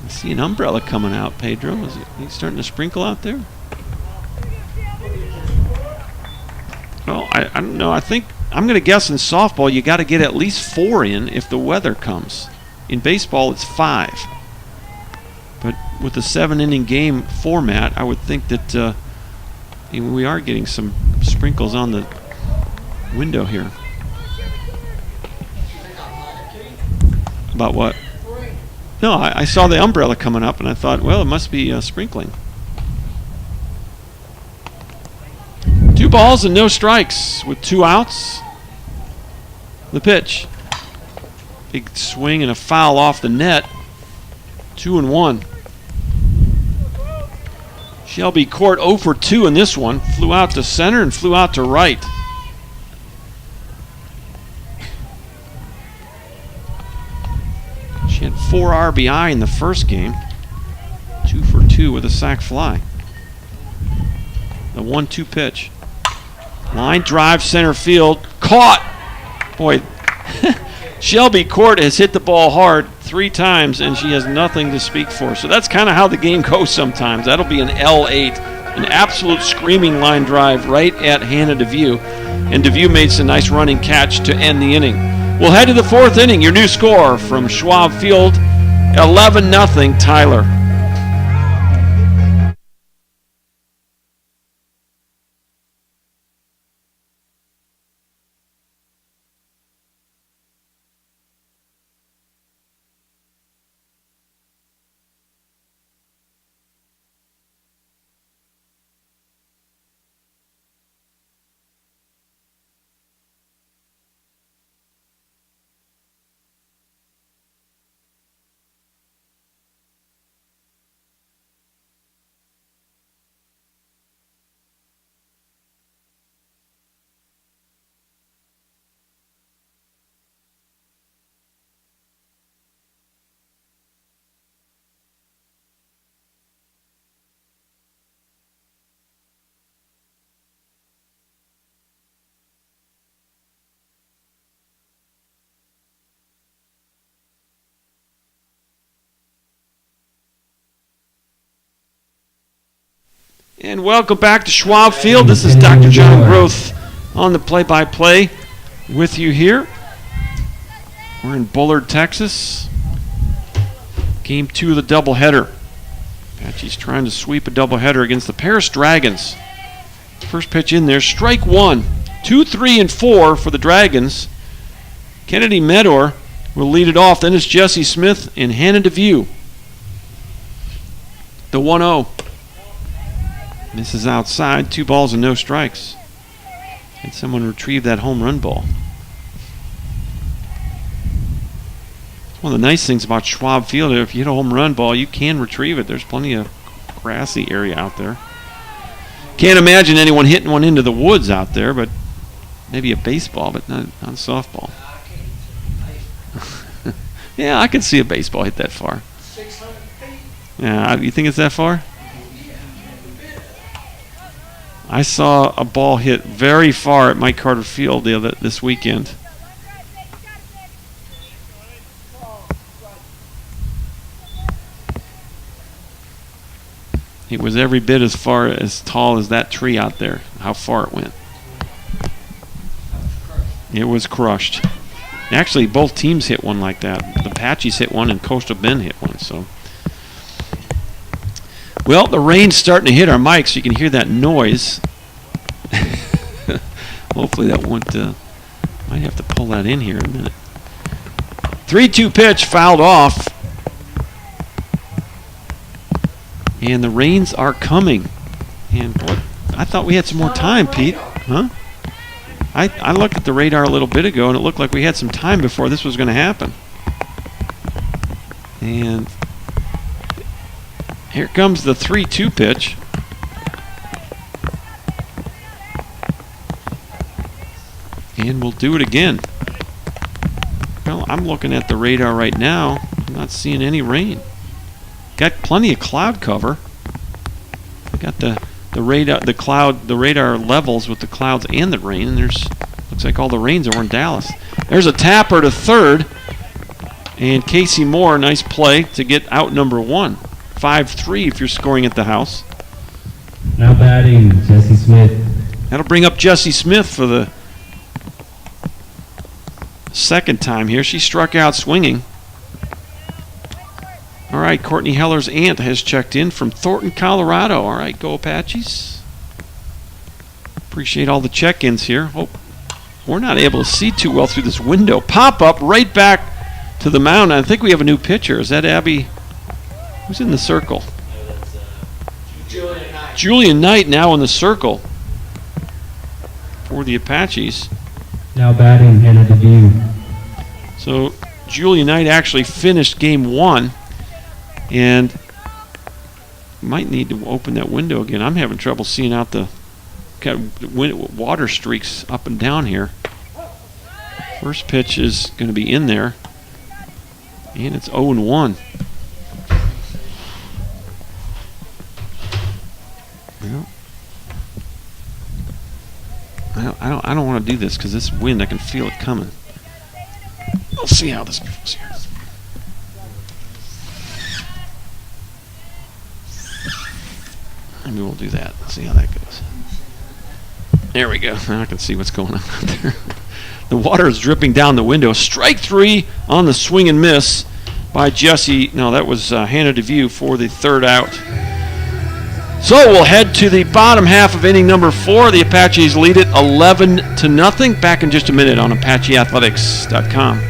I see an umbrella coming out, Pedro. Is it starting to sprinkle out there? Well, I don't know. I think I'm going to guess in softball you got to get at least 4 in if the weather comes. In baseball, it's 5. But with the 7-inning game format, I would think that we are getting some sprinkles on the window here. About what? No, I saw the umbrella coming up, and I thought, well, it must be sprinkling. 2 balls and no strikes with 2 outs. The pitch. Big swing and a foul off the net. 2-1. Shelby Court 0 for 2 in this one. Flew out to center and flew out to right. She had 4 RBI in the first game. 2 for 2 with a sac fly. The 1-2 pitch. Line drive center field. Caught! Boy, Shelby Court has hit the ball hard 3 times, and she has nothing to speak for. So that's kind of how the game goes sometimes. That'll be an L8, an absolute screaming line drive right at Hannah DeVue. And DeVue made some nice running catch to end the inning. We'll head to the 4th inning. Your new score from Schwab Field, 11-0 Tyler. And welcome back to Schwab Field. This is Dr. John Groth on the play-by-play with you here. We're in Bullard, Texas. Game 2 of the doubleheader. Apache's trying to sweep a doubleheader against the Paris Dragons. First pitch in there, strike 1. 2, 3, and 4 for the Dragons. Kennedy Medor will lead it off. Then it's Jesse Smith and Hannah DeVue. The 1-0. This is outside, 2 balls and no strikes. Had someone retrieve that home run ball. One of the nice things about Schwab Field, if you hit a home run ball, you can retrieve it. There's plenty of grassy area out there. Can't imagine anyone hitting one into the woods out there, but maybe a baseball, but not softball. Yeah, I can see a baseball hit that far. 600 feet. Yeah, you think it's that far? I saw a ball hit very far at Mike Carter Field this weekend. It was every bit as tall as that tree out there, how far it went. It was crushed. Actually, both teams hit one like that. The Apaches hit one and Coastal Bend hit one. So, well, the rain's starting to hit our mics. You can hear that noise. Hopefully that won't. Might have to pull that in here in a minute. 3-2 pitch fouled off. And the rains are coming. And boy, I thought we had some more time, Pete. Huh? I looked at the radar a little bit ago, and it looked like we had some time before this was going to happen. And here comes the 3-2 pitch. And we'll do it again. Well, I'm looking at the radar right now. I'm not seeing any rain. Got plenty of cloud cover. Got the radar levels with the clouds and the rain, and looks like all the rains are in Dallas. There's a tapper to third, and Casey Moore, nice play to get out number 1. 5-3 if you're scoring at the house. Now batting, Jesse Smith. That'll bring up Jesse Smith for the second time here. She struck out swinging. All right, Courtney Heller's aunt has checked in from Thornton, Colorado. All right, go Apaches. Appreciate all the check-ins here. Oh, we're not able to see too well through this window. Pop up right back to the mound. I think we have a new pitcher. Is that Abby? Who's in the circle? Julian Knight. Julian Knight now in the circle for the Apaches. Now batting Hannah DeVue. So Julian Knight actually finished game 1 and might need to open that window again. I'm having trouble seeing out the water streaks up and down here. First pitch is going to be in there, and it's 0-1. Well, I don't want to do this because this wind, I can feel it coming. We'll see how this goes here. Maybe we'll do that. See how that goes. There we go. Now I can see what's going on out there. The water is dripping down the window. Strike 3 on the swing and miss by Jesse. No, that was Hannah DeVue for the third out. So we'll head to the bottom half of inning number 4. The Apaches lead it 11-0. Back in just a minute on ApacheAthletics.com.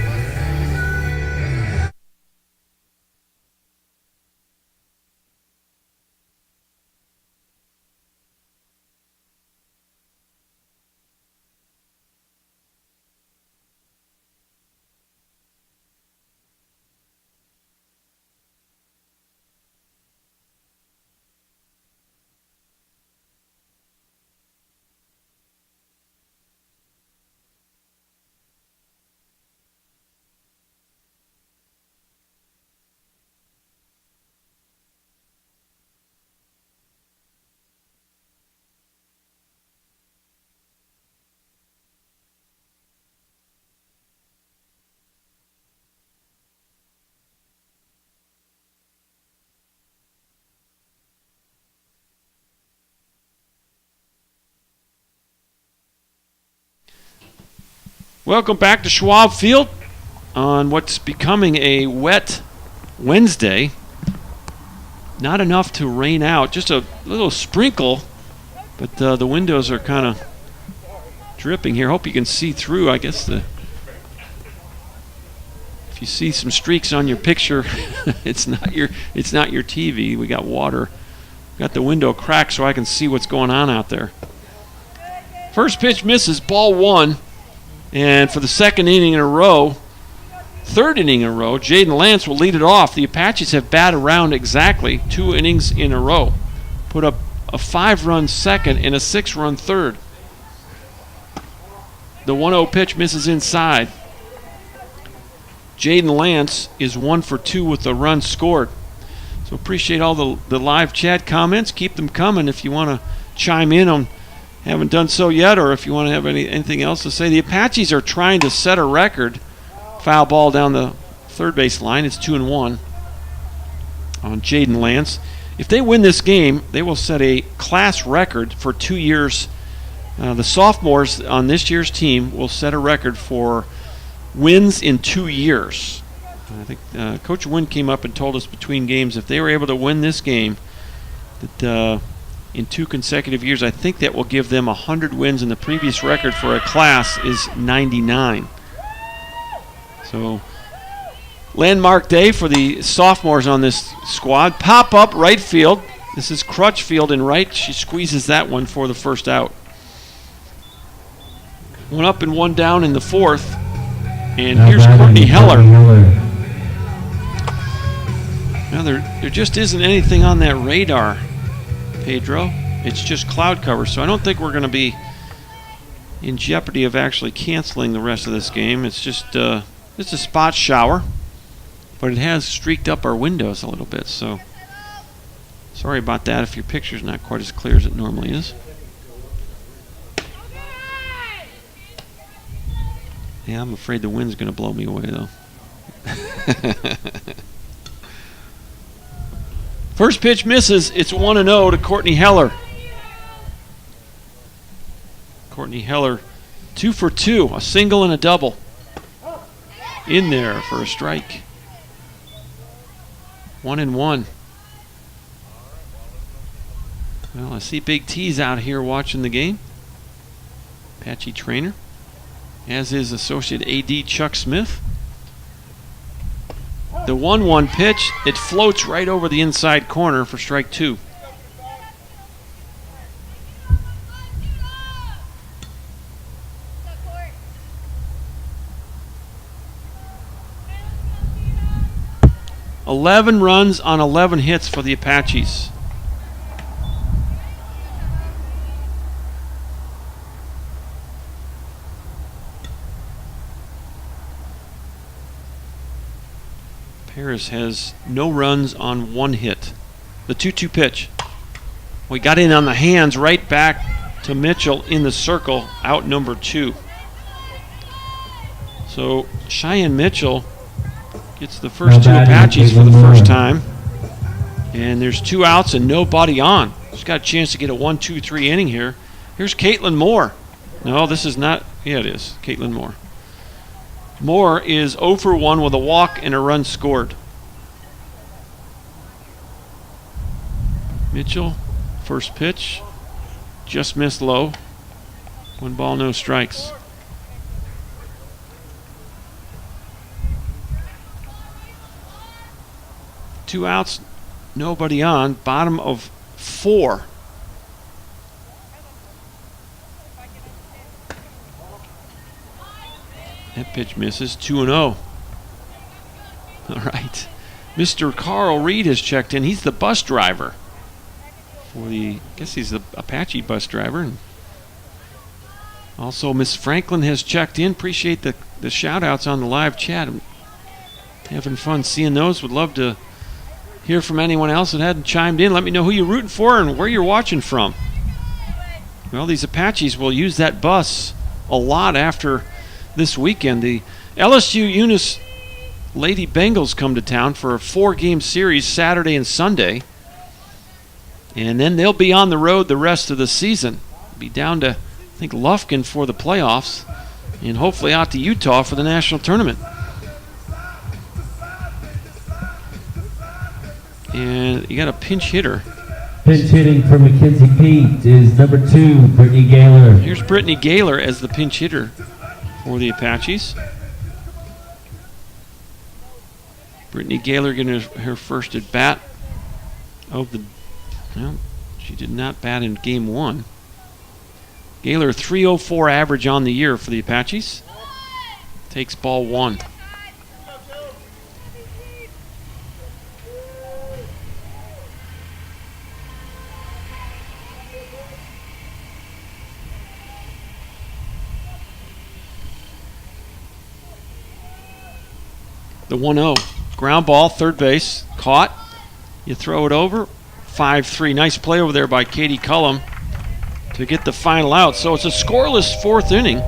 Welcome back to Schwab Field on what's becoming a wet Wednesday. Not enough to rain out, just a little sprinkle, but the windows are kind of dripping here. Hope you can see through. I guess if you see some streaks on your picture, it's not your TV. We got water. Got the window cracked so I can see what's going on out there. First pitch misses, ball 1. And for the second inning in a row, third inning in a row, Jaden Lance will lead it off. The Apaches have batted around exactly 2 innings in a row. Put up a 5-run second and a 6-run third. The 1-0 pitch misses inside. Jaden Lance is 1 for 2 with a run scored. So appreciate all the live chat comments. Keep them coming if you want to chime in on haven't done so yet, or if you want to have anything else to say. The Apaches are trying to set a record. Foul ball down the third base line. It's 2-1 on Jaden Lance. If they win this game, they will set a class record for 2 years. The sophomores on this year's team will set a record for wins in 2 years. I think Coach Wynn came up and told us between games if they were able to win this game, that in 2 consecutive years, I think that will give them 100 wins, and the previous record for a class is 99. So, landmark day for the sophomores on this squad. Pop up right field. This is Crutchfield in right. She squeezes that one for the first out. 1 up and 1 down in the 4th. And here's Courtney Heller. Now there just isn't anything on that radar, Pedro. It's just cloud cover, so I don't think we're going to be in jeopardy of actually canceling the rest of this game. It's just a spot shower, but it has streaked up our windows a little bit, so sorry about that if your picture's not quite as clear as it normally is. Yeah, I'm afraid the wind's going to blow me away, though. First pitch misses. It's 1-0 to Courtney Heller. Courtney Heller, 2 for 2, a single and a double. in there for a strike. 1-1. Well, I see Big T's out here watching the game. Apache trainer, as is associate AD Chuck Smith. The 1-1 pitch, it floats right over the inside corner for strike 2. "11 runs on 11 hits for the Apaches." Paris has no runs on 1 hit. The 2-2 pitch. We got in on the hands, right back to Mitchell in the circle, out number 2. So Cheyenne Mitchell gets the first 2 Apaches for the first time. And there's 2 outs and nobody on. She's got a chance to get a 1-2-3 inning here. Here's Caitlin Moore. No, this is not. Yeah, it is. Caitlin Moore. Moore is 0 for 1 with a walk and a run scored. Mitchell, first pitch, just missed low. 1 ball, no strikes. Two outs, nobody on, bottom of 4. That pitch misses. 2-0. All right. Mr. Carl Reed has checked in. He's the bus driver for I guess he's the Apache bus driver. And also, Miss Franklin has checked in. Appreciate the shout outs on the live chat. I'm having fun seeing those. Would love to hear from anyone else that hadn't chimed in. Let me know who you're rooting for and where you're watching from. Well, these Apaches will use that bus a lot after this weekend. The LSU Eunice Lady Bengals come to town for a 4-game series Saturday and Sunday. And then they'll be on the road the rest of the season. Be down to, I think, Lufkin for the playoffs. And hopefully out to Utah for the national tournament. And you got a pinch hitter. Pinch hitting for Mackenzie Pete is number 2, Brittany Gaylor. Here's Brittany Gaylor as the pinch hitter for the Apaches. Brittany Gaylor getting her first at bat of the. Well, she did not bat in game 1. Gaylor 304 average on the year for the Apaches. Takes ball 1. The 1-0. Ground ball, third base. Caught. You throw it over. 5-3. Nice play over there by Katie Cullum to get the final out. So it's a scoreless 4th inning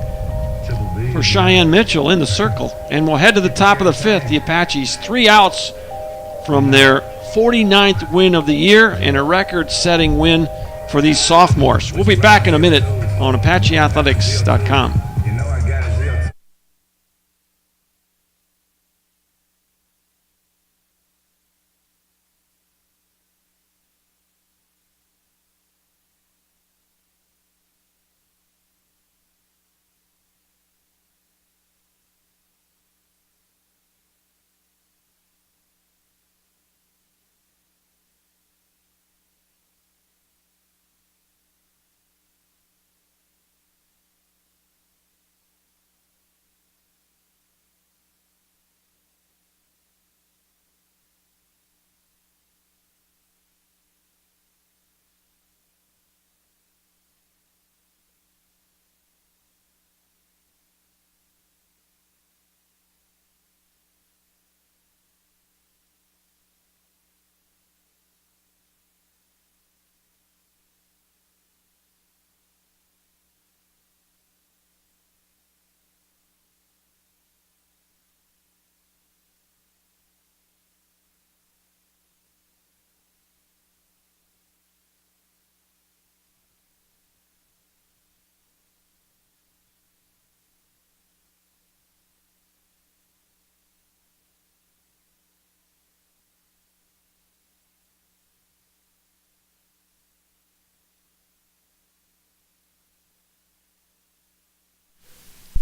for Cheyenne Mitchell in the circle. And we'll head to the top of the 5th. The Apaches 3 outs from their 49th win of the year and a record-setting win for these sophomores. We'll be back in a minute on ApacheAthletics.com.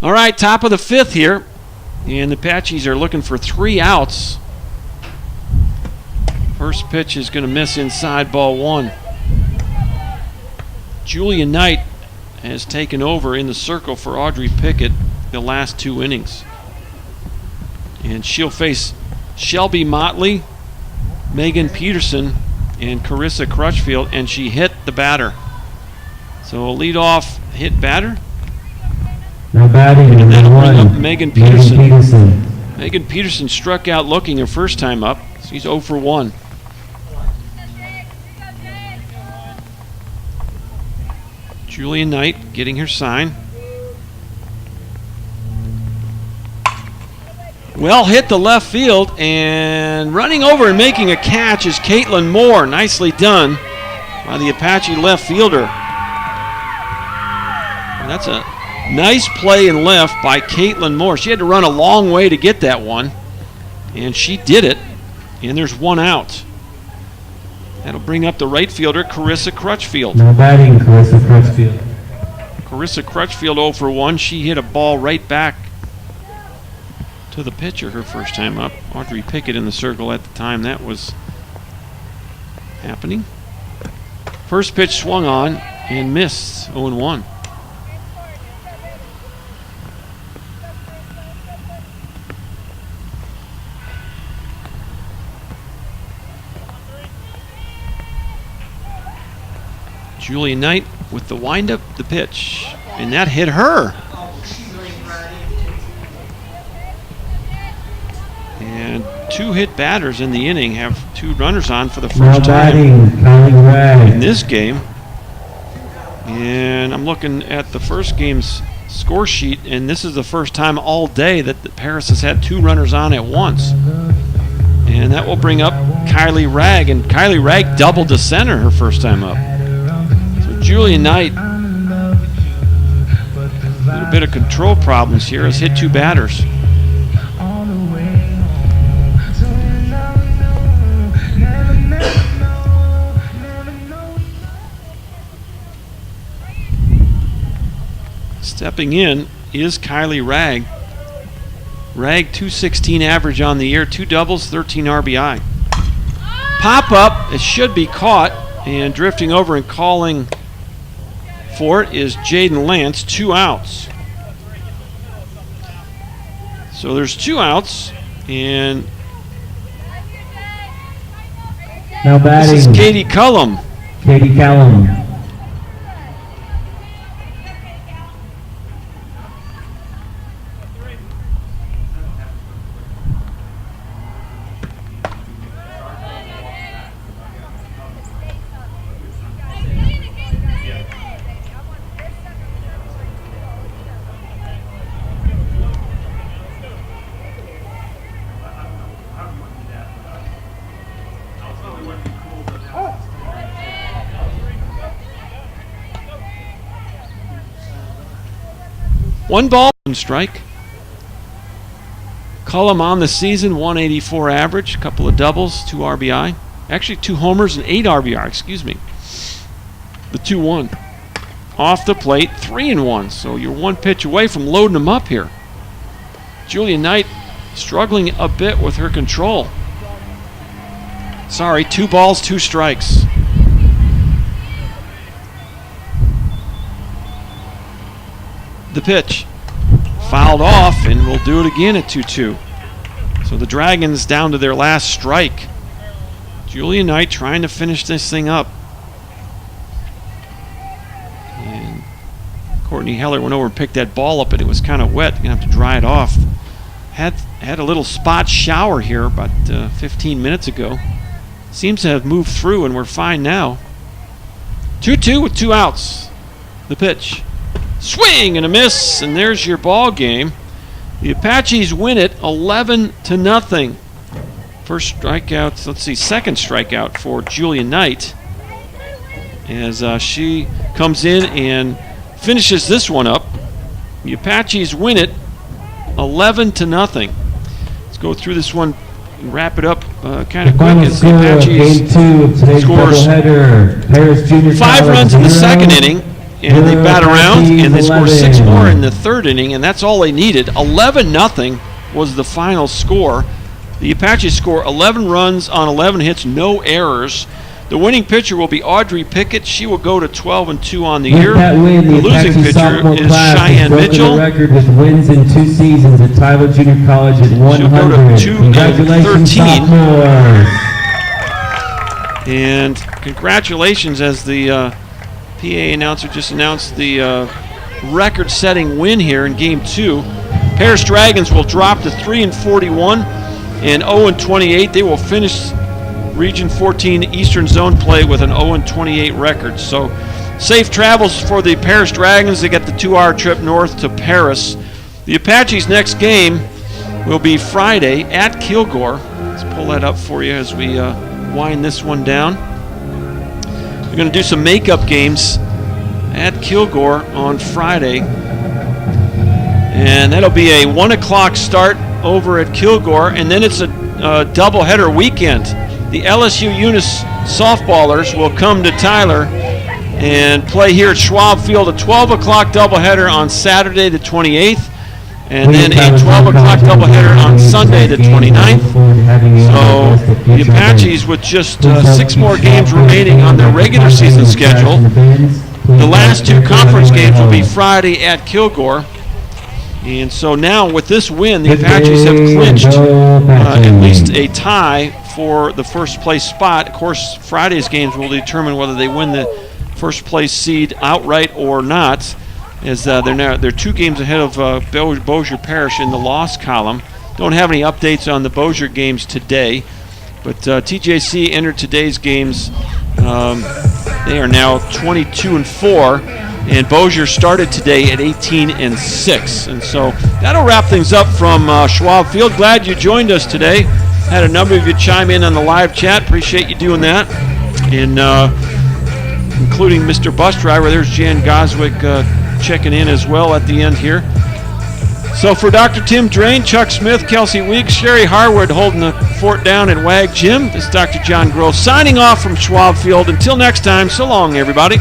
All right, top of the 5th here. And the Apaches are looking for 3 outs. First pitch is going to miss inside, ball 1. Julia Knight has taken over in the circle for Audrey Pickett the last 2 innings. And she'll face Shelby Motley, Megan Peterson, and Carissa Crutchfield, and she hit the batter. So a leadoff hit batter. Now batting And that'll number bring up 1, Megan Megan Peterson. Peterson. Megan Peterson struck out looking her first time up. She's 0 for 1. Julia Knight getting her sign. Well hit the left field, and running over and making a catch is Caitlin Moore. Nicely done by the Apache left fielder. And that's a nice play in left by Caitlin Moore. She had to run a long way to get that one, and she did it, and there's 1 out. That'll bring up the right fielder, Carissa Crutchfield. Now batting Carissa Crutchfield. Carissa Crutchfield 0 for 1. She hit a ball right back to the pitcher her first time up. Audrey Pickett in the circle at the time that was happening. First pitch swung on and missed, 0-1. Julia Knight with the windup, the pitch, and that hit her. And 2 hit batters in the inning have 2 runners on for the Now first time batting Kylie in Ragg. this game. And I'm looking at the first game's score sheet, and this is the first time all day that the Paris has had 2 runners on at once. And that will bring up Kylie Ragg, and Kylie Ragg doubled to center her first time up. So Julia Knight, a little bit of control problems here, has hit 2 batters. Stepping in is Kylie Ragg. Ragg 216 average on the year, 2 doubles, 13 RBI. Pop up, it should be caught, and drifting over and calling for it is Jaden Lance, 2 outs. So there's 2 outs, and Now this is batting Katie Cullum. Katie Callum. One ball, 1 strike. Cullum on the season, 184 average, a couple of doubles, 2 RBI. Actually, 2 homers and 8 RBI, excuse me. The 2-1. Off the plate, 3-1. So you're 1 pitch away from loading them up here. Julia Knight struggling a bit with her control. Sorry, 2 balls, 2 strikes. The pitch fouled off, and we'll do it again at 2-2. So the Dragons down to their last strike. Julia Knight trying to finish this thing up. And Courtney Heller went over and picked that ball up, and it was kind of wet. You're going to have to dry it off. Had a little spot shower here about 15 minutes ago. Seems to have moved through, and we're fine now. 2-2 with 2 outs. The pitch. Swing and a miss, and there's your ball game. The Apaches win it 11-0. First strikeout, let's see, second strikeout for Julia Knight as she comes in and finishes this one up. The Apaches win it 11-0. Let's go through this one and wrap it up kind of quick Final as the score of Apaches Game 2 of today's scores doubleheader. Paris Junior 5 College runs in the 0, second inning, and they bat around, and they score 6 11. more in the third inning, and that's all they needed. 11-0 was the final score. The Apaches score 11 runs on 11 hits, no errors. The winning pitcher will be Audrey Pickett. She will go to 12-2 on the year. With that win, The the losing Apache pitcher sophomore is class has Cheyenne broken Mitchell. the record with wins in 2 seasons at Tyler Junior College at 100. She'll go to Congratulations, 2-13. sophomores. And congratulations, as the PA announcer just announced the record-setting win here in Game 2. Paris Dragons will drop to 3-41 and 0-28. They will finish Region 14 Eastern Zone play with an 0-28 record. So safe travels for the Paris Dragons. They get the 2-hour trip north to Paris. The Apaches' next game will be Friday at Kilgore. Let's pull that up for you as we wind this one down. We're going to do some makeup games at Kilgore on Friday. And that'll be a 1 o'clock start over at Kilgore, and then it's a doubleheader weekend. The LSU Eunice softballers will come to Tyler and play here at Schwab Field, a 12 o'clock doubleheader on Saturday the 28th, and then a 12 o'clock doubleheader on Sunday the 29th. So the Apaches, with just 6 more games remaining on their regular season schedule, the last 2 conference games will be Friday at Kilgore. And so now with this win, the Apaches have clinched at least a tie for the first place spot. Of course, Friday's games will determine whether they win the first place seed outright or not, as they're 2 games ahead of Bossier Parish in the loss column. Don't have any updates on the Bossier games today, but TJC entered today's games. They are now 22-4. And Bossier started today at 18-6. And so that'll wrap things up from Schwab Field. Glad you joined us today. Had a number of you chime in on the live chat. Appreciate you doing that. And including Mr. Bus Driver. There's Jan Goswick checking in as well at the end here. So for Dr. Tim Drain, Chuck Smith, Kelsey Weeks, Sherry Harwood holding the fort down at WAG Gym, this is Dr. John Gross signing off from Schwab Field. Until next time, so long, everybody.